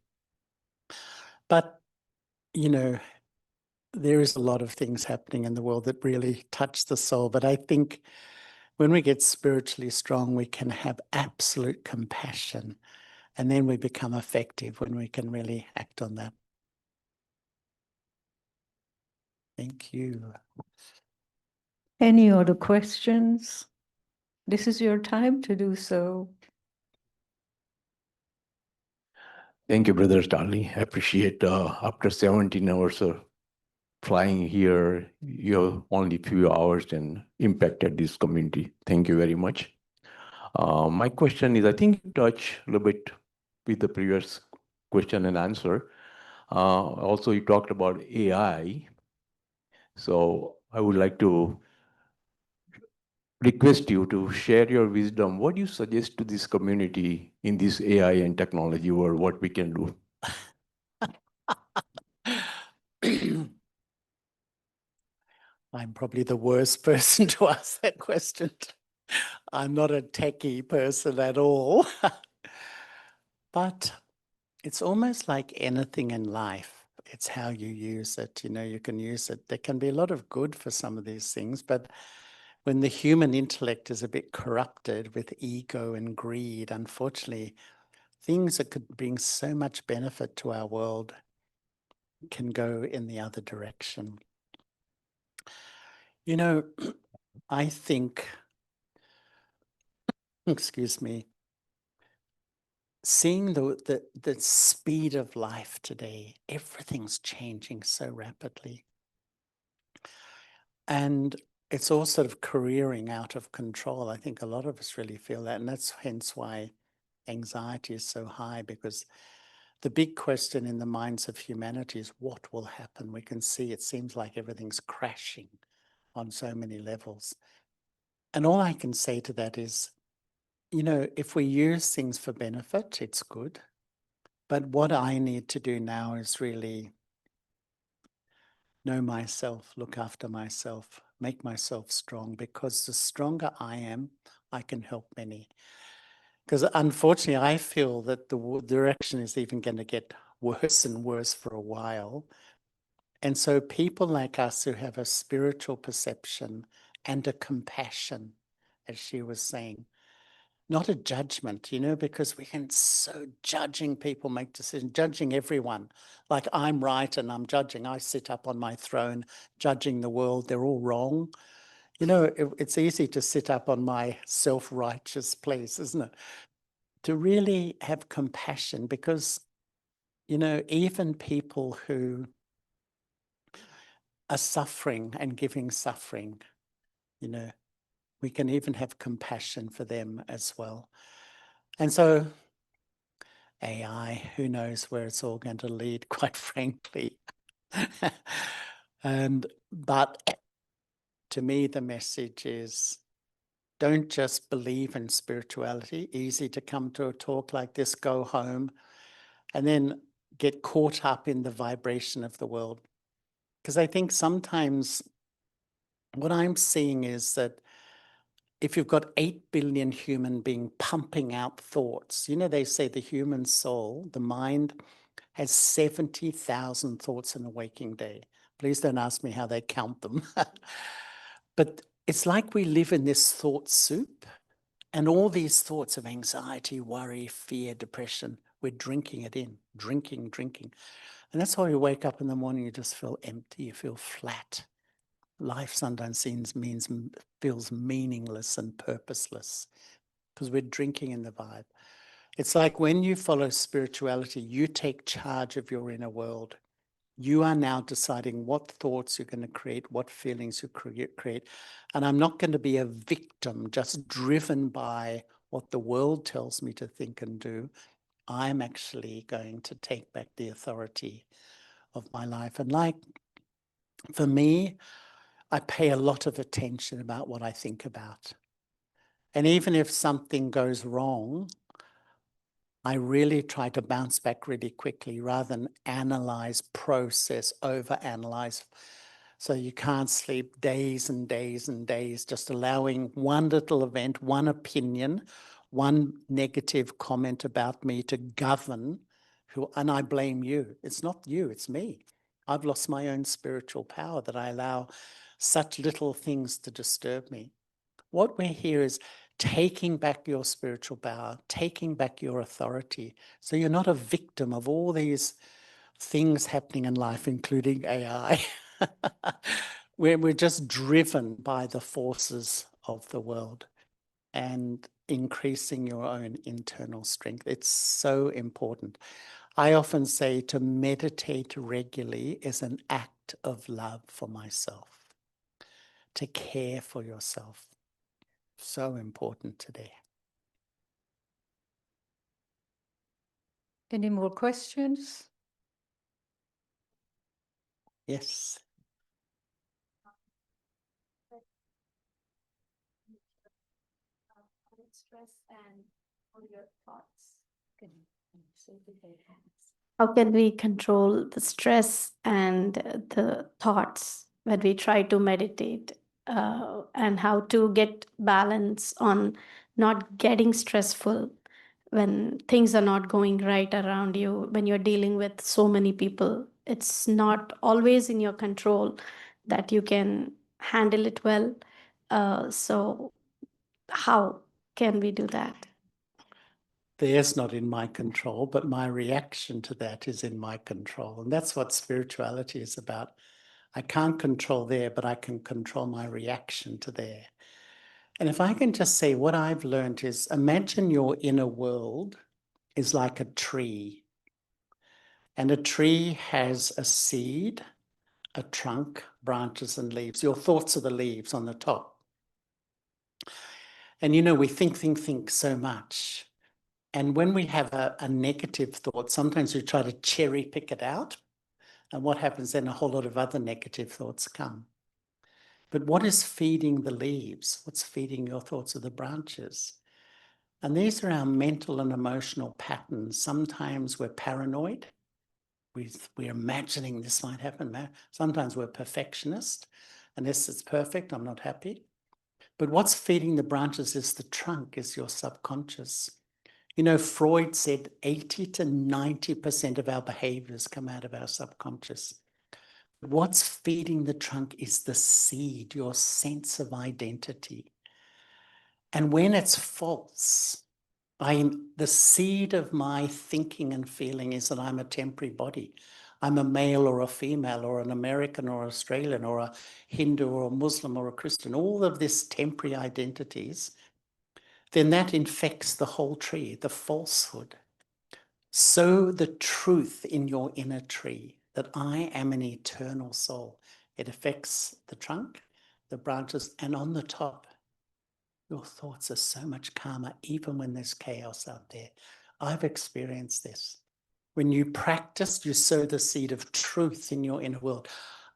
But, there is a lot of things happening in the world that really touch the soul. But I think when we get spiritually strong, we can have absolute compassion. And then we become effective when we can really act on that. Thank you. Any other questions? This is your time to do so. Thank you, Brother Charlie. I appreciate after 17 hours of flying here, you have only few hours and impacted this community. Thank you very much. My question is, I think you touched a little bit with the previous question and answer. Also, you talked about AI. So I would like to request you to share your wisdom. What do you suggest to this community in this AI and technology world, what we can do? I'm probably the worst person to ask that question. I'm not a techie person at all. But it's almost like anything in life. It's how you use it. You can use it. There can be a lot of good for some of these things, but when the human intellect is a bit corrupted with ego and greed, unfortunately, things that could bring so much benefit to our world can go in the other direction. I think, excuse me, seeing the speed of life today, everything's changing so rapidly. And it's all sort of careering out of control. I think a lot of us really feel that. And that's hence why anxiety is so high, because the big question in the minds of humanity is what will happen? We can see it seems like everything's crashing on so many levels. And all I can say to that is, if we use things for benefit, it's good. But what I need to do now is really know myself, look after myself, make myself strong, because the stronger I am, I can help many. Because unfortunately, I feel that the direction is even going to get worse and worse for a while. And so people like us who have a spiritual perception and a compassion, as she was saying, not a judgment, because we can so judging people make decisions, judging everyone. Like I'm right and I'm judging. I sit up on my throne judging the world. They're all wrong. It's easy to sit up on my self-righteous place, isn't it? To really have compassion, because, even people who are suffering and giving suffering, we can even have compassion for them as well. And so AI, who knows where it's all going to lead, quite frankly. But to me, the message is, don't just believe in spirituality. Easy to come to a talk like this, go home, and then get caught up in the vibration of the world. Because I think sometimes what I'm seeing is that if you've got 8 billion human beings pumping out thoughts, they say the human soul, the mind, has 70,000 thoughts in a waking day. Please don't ask me how they count them. But it's like we live in this thought soup, and all these thoughts of anxiety, worry, fear, depression, we're drinking it in, drinking. And that's why you wake up in the morning, you just feel empty, you feel flat. Life sometimes feels meaningless and purposeless because we're drinking in the vibe. It's like when you follow spirituality, you take charge of your inner world. You are now deciding what thoughts you're going to create, what feelings you create. And I'm not going to be a victim, just driven by what the world tells me to think and do. I'm actually going to take back the authority of my life. And like, for me, I pay a lot of attention about what I think about. And even if something goes wrong, I really try to bounce back really quickly rather than analyze, process, overanalyze. So you can't sleep days and days and days, just allowing one little event, one opinion, one negative comment about me to govern and I blame you. It's not you, it's me. I've lost my own spiritual power that I allow such little things to disturb me. What we're here is taking back your spiritual power, taking back your authority. So you're not a victim of all these things happening in life, including AI, where we're just driven by the forces of the world and increasing your own internal strength. It's so important. I often say to meditate regularly is an act of love for myself, to care for yourself. So important today. Any more questions? Yes. Stress and all your thoughts. How can we control the stress and the thoughts when we try to meditate, and how to get balance on not getting stressful when things are not going right around you, when you're dealing with so many people? It's not always in your control that you can handle it well. So how can we do that? There's not in my control, but my reaction to that is in my control. And that's what spirituality is about. I can't control there, but I can control my reaction to there. And if I can just say what I've learned is, imagine your inner world is like a tree. And a tree has a seed, a trunk, branches, and leaves. Your thoughts are the leaves on the top. And you know, we think so much. And when we have a negative thought, sometimes we try to cherry pick it out. And what happens then? A whole lot of other negative thoughts come. But what is feeding the leaves? What's feeding your thoughts are the branches. And these are our mental and emotional patterns. Sometimes we're paranoid. We're imagining this might happen. Sometimes we're perfectionist. Unless it's perfect, I'm not happy. But what's feeding the branches is the trunk, is your subconscious. You know, Freud said 80 to 90% of our behaviors come out of our subconscious. What's feeding the trunk is the seed, your sense of identity. And when it's false, the seed of my thinking and feeling is that I'm a temporary body. I'm a male or a female or an American or Australian or a Hindu or a Muslim or a Christian, all of these temporary identities, then that infects the whole tree, the falsehood. Sow the truth in your inner tree that I am an eternal soul. It affects the trunk, the branches, and on the top, your thoughts are so much calmer, even when there's chaos out there. I've experienced this. When you practice, you sow the seed of truth in your inner world.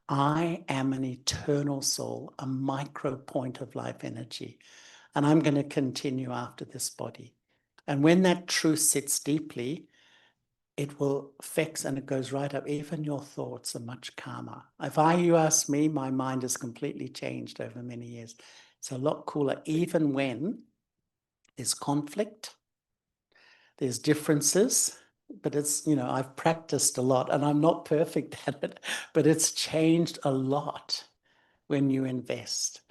I am an eternal soul, a micro point of life energy, and I'm going to continue after this body. And when that truth sits deeply, it will fix and it goes right up. Even your thoughts are much calmer. You ask me, my mind has completely changed over many years. It's a lot cooler, even when there's conflict, there's differences, but it's, you know, I've practiced a lot and I'm not perfect at it, but it's changed a lot when you invest.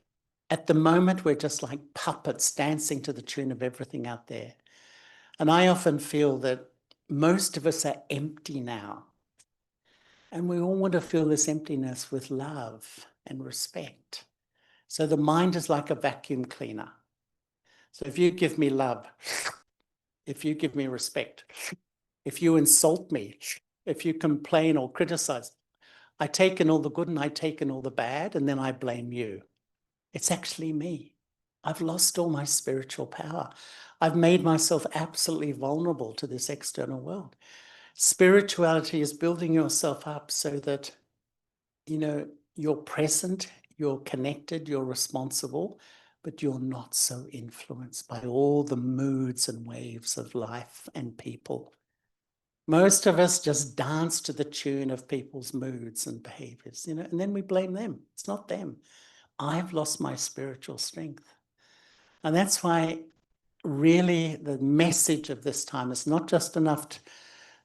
At the moment, we're just like puppets dancing to the tune of everything out there. And I often feel that most of us are empty now. And we all want to fill this emptiness with love and respect. So the mind is like a vacuum cleaner. So if you give me love, if you give me respect, if you insult me, if you complain or criticize, I take in all the good and I take in all the bad, and then I blame you. It's actually me. I've lost all my spiritual power. I've made myself absolutely vulnerable to this external world. Spirituality is building yourself up so that, you know, you're present, you're connected, you're responsible, but you're not so influenced by all the moods and waves of life and people. Most of us just dance to the tune of people's moods and behaviors, you know, and then we blame them. It's not them. I've lost my spiritual strength. And that's why really the message of this time is not just enough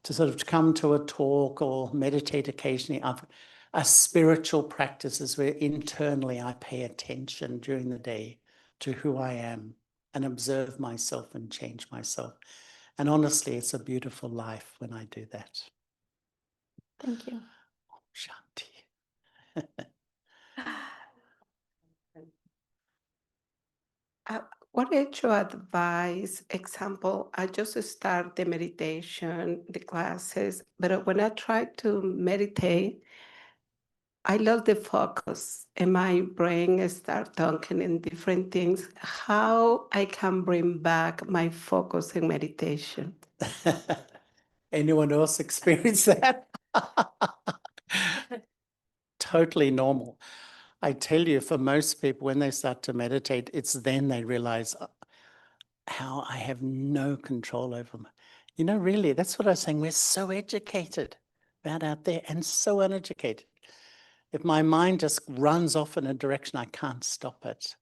to sort of come to a talk or meditate occasionally. A spiritual practice is where internally I pay attention during the day to who I am and observe myself and change myself. And honestly, it's a beautiful life when I do that. Thank you. Shanti. What is your advice? Example, I just start the meditation, the classes, but when I try to meditate, I lose the focus and my brain start talking in different things. How I can bring back my focus in meditation? Anyone else experience that? Totally normal. I tell you, for most people, when they start to meditate, it's then they realize how I have no control over them. You know, really, that's what I was saying. We're so educated about out there and so uneducated. If my mind just runs off in a direction, I can't stop it.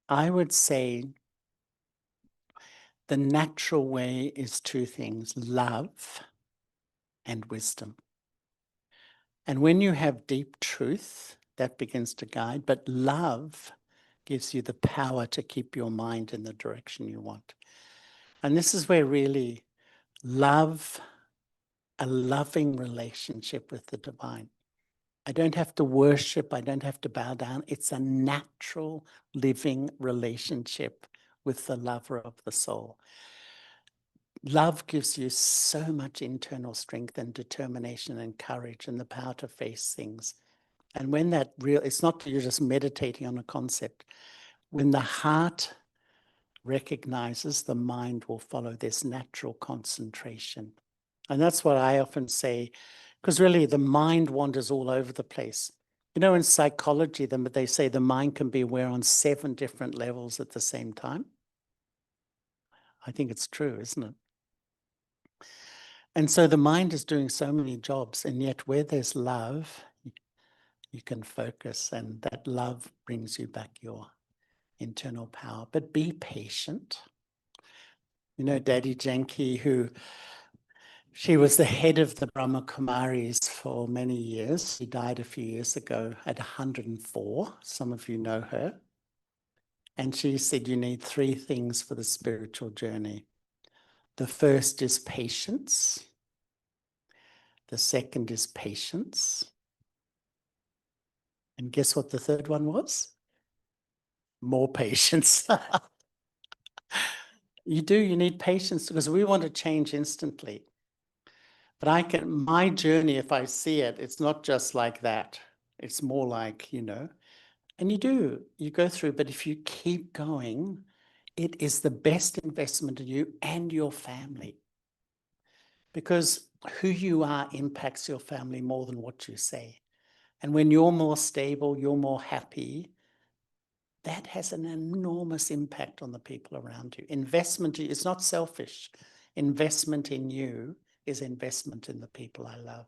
I would say the natural way is two things: love and wisdom. And when you have deep truth, that begins to guide, but love gives you the power to keep your mind in the direction you want. And this is where really love, a loving relationship with the divine. I don't have to worship, I don't have to bow down. It's a natural living relationship with the lover of the soul. Love gives you so much internal strength and determination and courage and the power to face things. And when that it's not that you're just meditating on a concept. When the heart recognizes, the mind will follow this natural concentration. And that's what I often say, because really the mind wanders all over the place. You know, in psychology, they say the mind can be aware on 7 different levels at the same time. I think it's true, isn't it? And so the mind is doing so many jobs, and yet where there's love, you can focus, and that love brings you back your internal power. But be patient. You know, Daddy Janki, she was the head of the Brahma Kumaris for many years. She died a few years ago at 104. Some of you know her. And she said you need 3 things for the spiritual journey. The first is patience. The second is patience. And guess what the third one was? More patience. You need patience because we want to change instantly. But my journey, if I see it, it's not just like that. It's more like, you know, and you go through, but if you keep going, it is the best investment in you and your family. Because who you are impacts your family more than what you say. And when you're more stable, you're more happy, that has an enormous impact on the people around you. Investment, it's not selfish. Investment in you is investment in the people I love.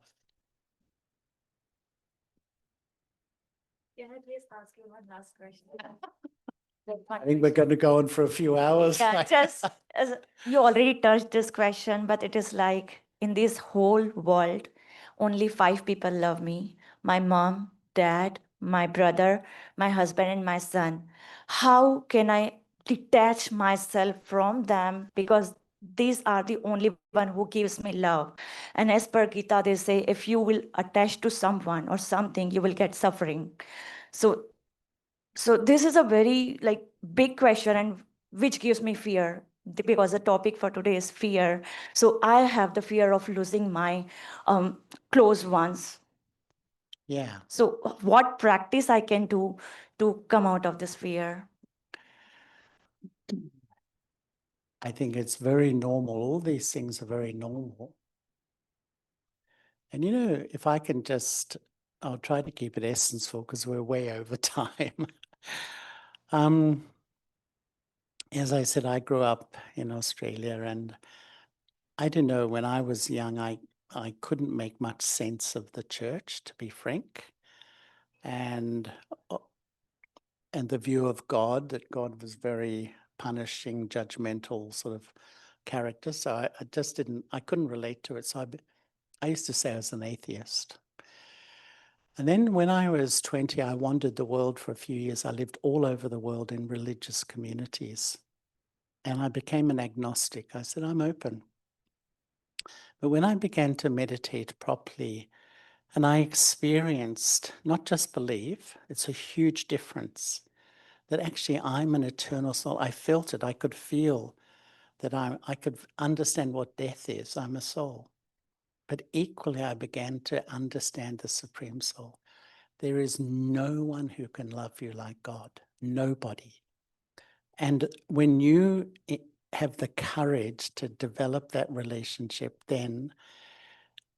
Can I please ask you one last question? I think we're going to go on for a few hours. Yeah, just as you already touched this question, but it is like in this whole world, only 5 people love me: my mom, dad, my brother, my husband, and my son. How can I detach myself from them? Because these are the only one who gives me love. And as per Gita, they say, if you will attach to someone or something, you will get suffering. So this is a very like big question, and which gives me fear, because the topic for today is fear. So I have the fear of losing my close ones. Yeah. So what practice I can do to come out of this fear? I think it's very normal. All these things are very normal. And if I can just, I'll try to keep it essenceful because we're way over time. As I said, I grew up in Australia, and I don't know, when I was young, I couldn't make much sense of the church, to be frank. And the view of God, that God was very punishing, judgmental sort of character. So I just I couldn't relate to it. So I used to say I was an atheist. And then when I was 20, I wandered the world for a few years. I lived all over the world in religious communities. And I became an agnostic. I said, I'm open. But when I began to meditate properly, and I experienced, not just believe, it's a huge difference, that actually I'm an eternal soul. I felt it. I could feel that I could understand what death is. I'm a soul. But equally, I began to understand the Supreme Soul. There is no one who can love you like God. Nobody. And when you have the courage to develop that relationship, then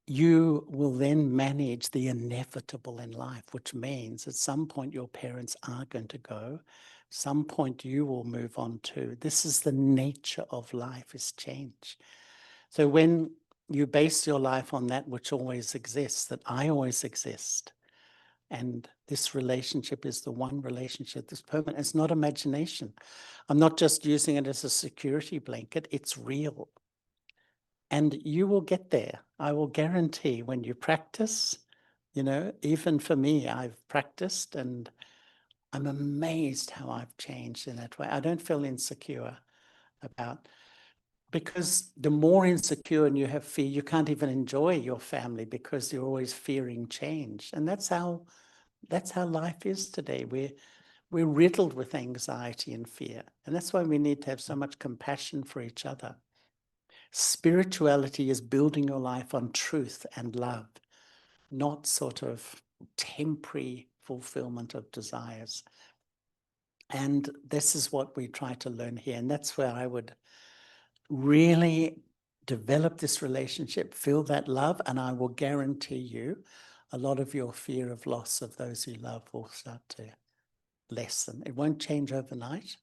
you will then manage the inevitable in life, which means at some point your parents are going to go. Some point you will move on to. This is the nature of life, is change. So when you base your life on that which always exists, that I always exist, and this relationship is the one relationship that's permanent. It's not imagination. I'm not just using it as a security blanket. It's real. And you will get there. I will guarantee when you practice, even for me, I've practiced and I'm amazed how I've changed in that way. I don't feel insecure because the more insecure and you have fear, you can't even enjoy your family because you're always fearing change. And that's how life is today. We're riddled with anxiety and fear. And that's why we need to have so much compassion for each other. Spirituality is building your life on truth and love, not sort of temporary fulfillment of desires. And this is what we try to learn here. And that's where I would really develop this relationship, feel that love, and I will guarantee you a lot of your fear of loss of those you love will start to lessen. It won't change overnight.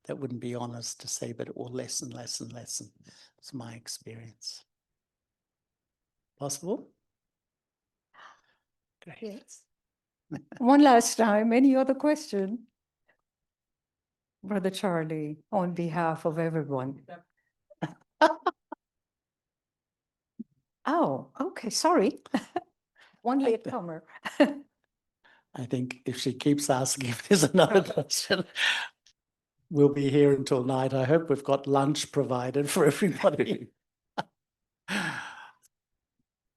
That wouldn't be honest to say, but it will lessen. It's my experience. Possible? Great. Yes. One last time, any other question? Brother Charlie, on behalf of everyone. Oh, okay, sorry. One latecomer. I think if she keeps asking if there's another question, we'll be here until night. I hope we've got lunch provided for everybody.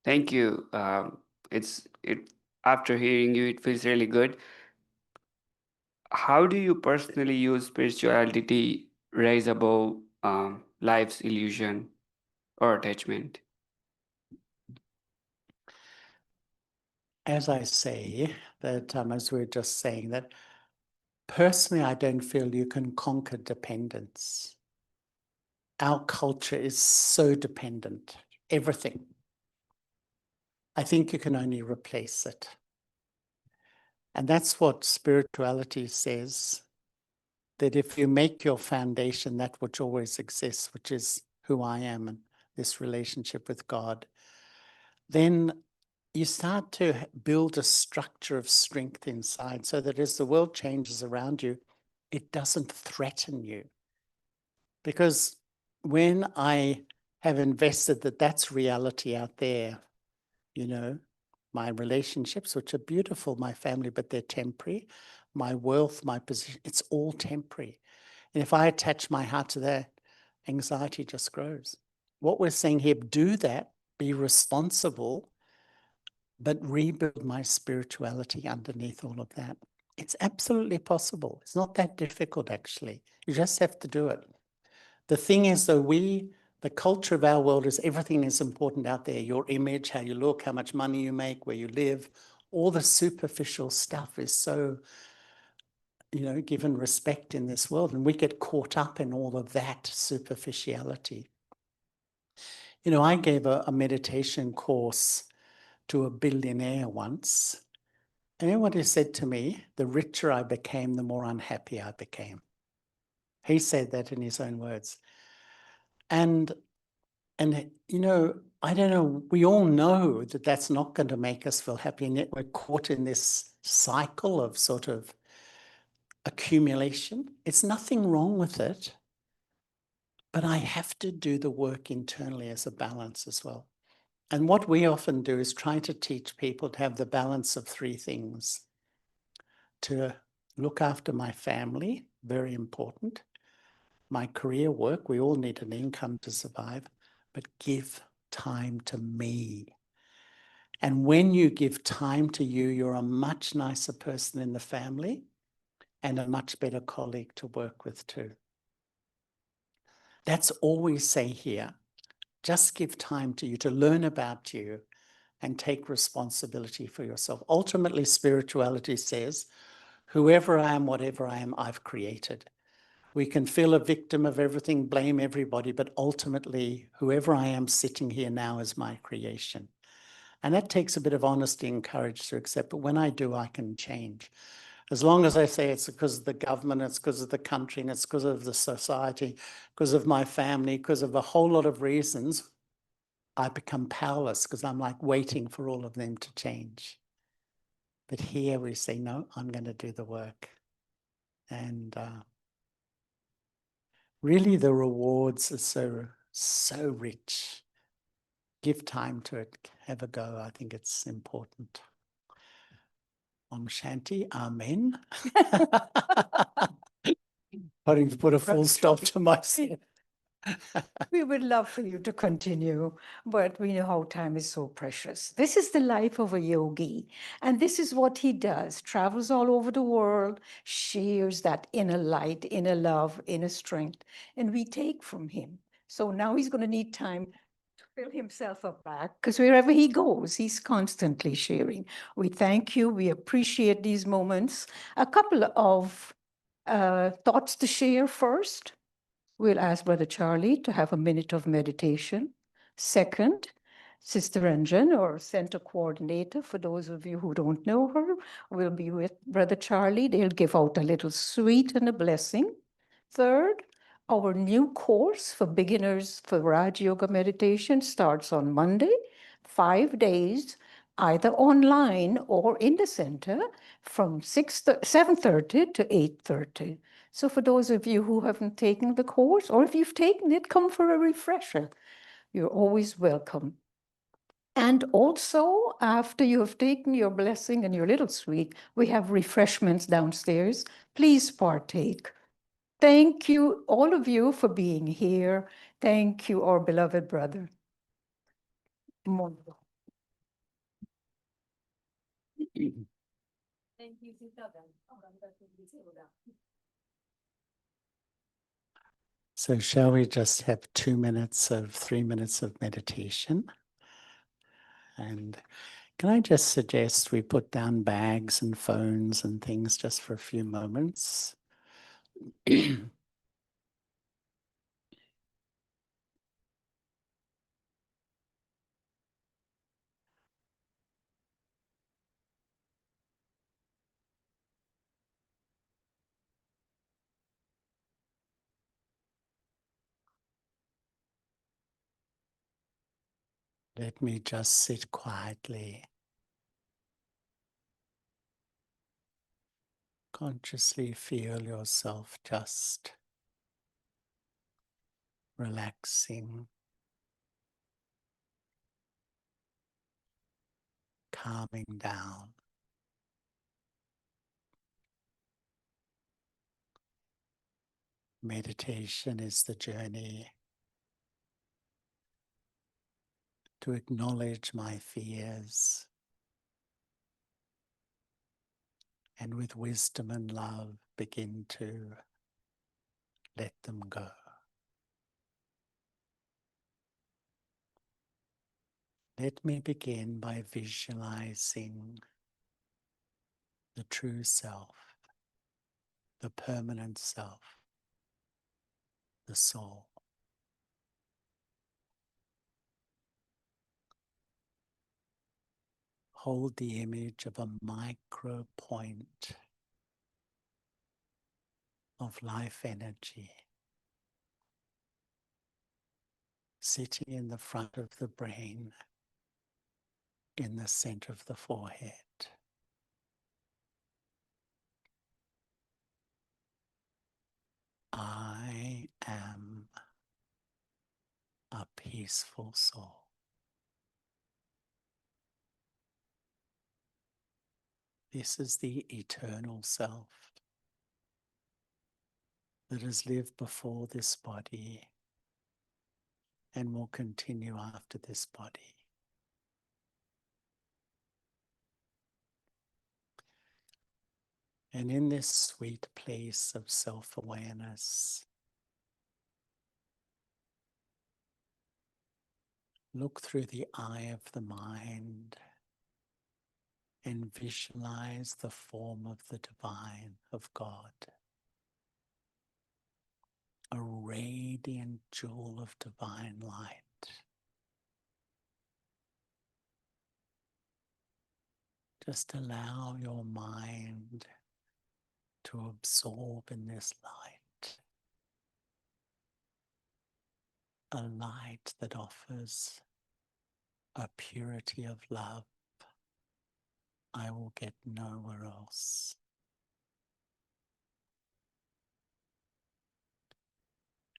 Thank you. After hearing you, it feels really good. How do you personally use spirituality to rise above life's illusion or attachment? As I say, that as we were just saying, that personally, I don't feel you can conquer dependence. Our culture is so dependent, everything. I think you can only replace it. And that's what spirituality says, that if you make your foundation that which always exists, which is who I am and this relationship with God, then you start to build a structure of strength inside so that as the world changes around you, it doesn't threaten you. Because when I have invested that that's reality out there. You know, my relationships, which are beautiful, my family, but they're temporary. My wealth, my position, it's all temporary. And if I attach my heart to that, anxiety just grows. What we're saying here, do that, be responsible, but rebuild my spirituality underneath all of that. It's absolutely possible. It's not that difficult, actually. You just have to do it. The thing is, though, the culture of our world is everything is important out there. Your image, how you look, how much money you make, where you live, all the superficial stuff is so, given respect in this world. And we get caught up in all of that superficiality. I gave a meditation course to a billionaire once. And you know what he said to me? The richer I became, the more unhappy I became. He said that in his own words. And I don't know, we all know that that's not going to make us feel happy, and yet we're caught in this cycle of sort of accumulation. It's nothing wrong with it, but I have to do the work internally as a balance as well. And what we often do is try to teach people to have the balance of three things. To look after my family, very important. My career, work, we all need an income to survive, but give time to me. And when you give time to you, you're a much nicer person in the family and a much better colleague to work with too. That's all we say here. Just give time to you, to learn about you and take responsibility for yourself. Ultimately, spirituality says, whoever I am, whatever I am, I've created. We can feel a victim of everything, blame everybody, but ultimately, whoever I am sitting here now is my creation. And that takes a bit of honesty and courage to accept. But when I do, I can change. As long as I say it's because of the government, it's because of the country, and it's because of the society, because of my family, because of a whole lot of reasons, I become powerless because I'm like waiting for all of them to change. But here we say, no, I'm going to do the work. And really the rewards are so rich. Give time to it, have a go. I think it's important. Om Shanti, Amen. Having to put a full stop to myself. We would love for you to continue, but we know how time is so precious. This is the life of a yogi, and this is what he does. Travels all over the world, shares that inner light, inner love, inner strength, and we take from him. So now he's going to need time to fill himself up back, because wherever he goes, he's constantly sharing. We thank you. We appreciate these moments. A couple of thoughts to share first. We'll ask Brother Charlie to have a minute of meditation. Second, Sister Ranjan, or center coordinator, for those of you who don't know her, will be with Brother Charlie. They'll give out a little sweet and a blessing. Third, our new course for beginners for Raj Yoga meditation starts on Monday, 5 days, either online or in the center from 7:30 to 8:30. So for those of you who haven't taken the course, or if you've taken it, come for a refresher. You're always welcome. And also, after you have taken your blessing and your little sweet, we have refreshments downstairs. Please partake. Thank you, all of you, for being here. Thank you, our beloved brother. So shall we just have 3 minutes of meditation? And can I just suggest we put down bags and phones and things just for a few moments? Let me just sit quietly. Consciously feel yourself just relaxing. calming down. Meditation is the journey to acknowledge my fears and with wisdom and love begin to let them go. Let me begin by visualizing the true self, the permanent self, the soul. Hold the image of a micro point of life energy sitting in the front of the brain, in the center of the forehead. I am a peaceful soul. This is the eternal self that has lived before this body and will continue after this body. And in this sweet place of self-awareness, look through the eye of the mind and visualize the form of the divine, of God. A radiant jewel of divine light. Just allow your mind to absorb in this light. A light that offers a purity of love I will get nowhere else.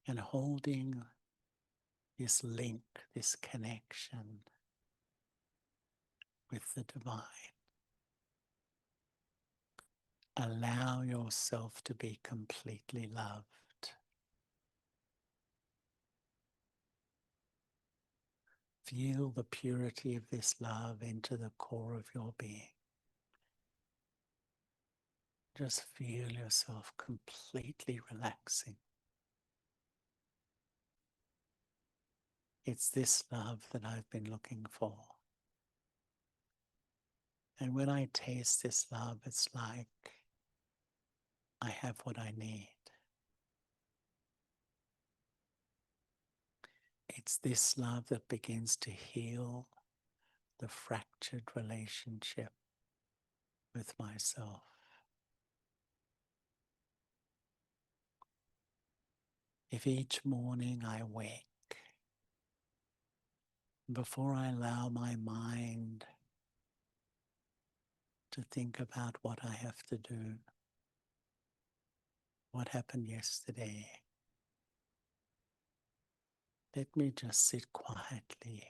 And holding this link, this connection with the divine, allow yourself to be completely loved. Feel the purity of this love into the core of your being. Just feel yourself completely relaxing. It's this love that I've been looking for. And when I taste this love, it's like I have what I need. It's this love that begins to heal the fractured relationship with myself. If each morning I wake, before I allow my mind to think about what I have to do, what happened yesterday, let me just sit quietly,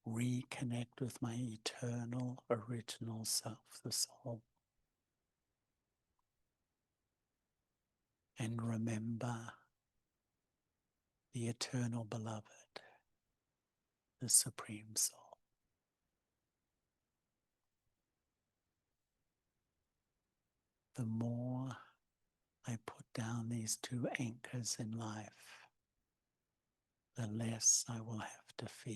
reconnect with my eternal, original self, the soul, and remember the eternal beloved, the Supreme Soul. The more I put down these two anchors in life, the less I will have to fear.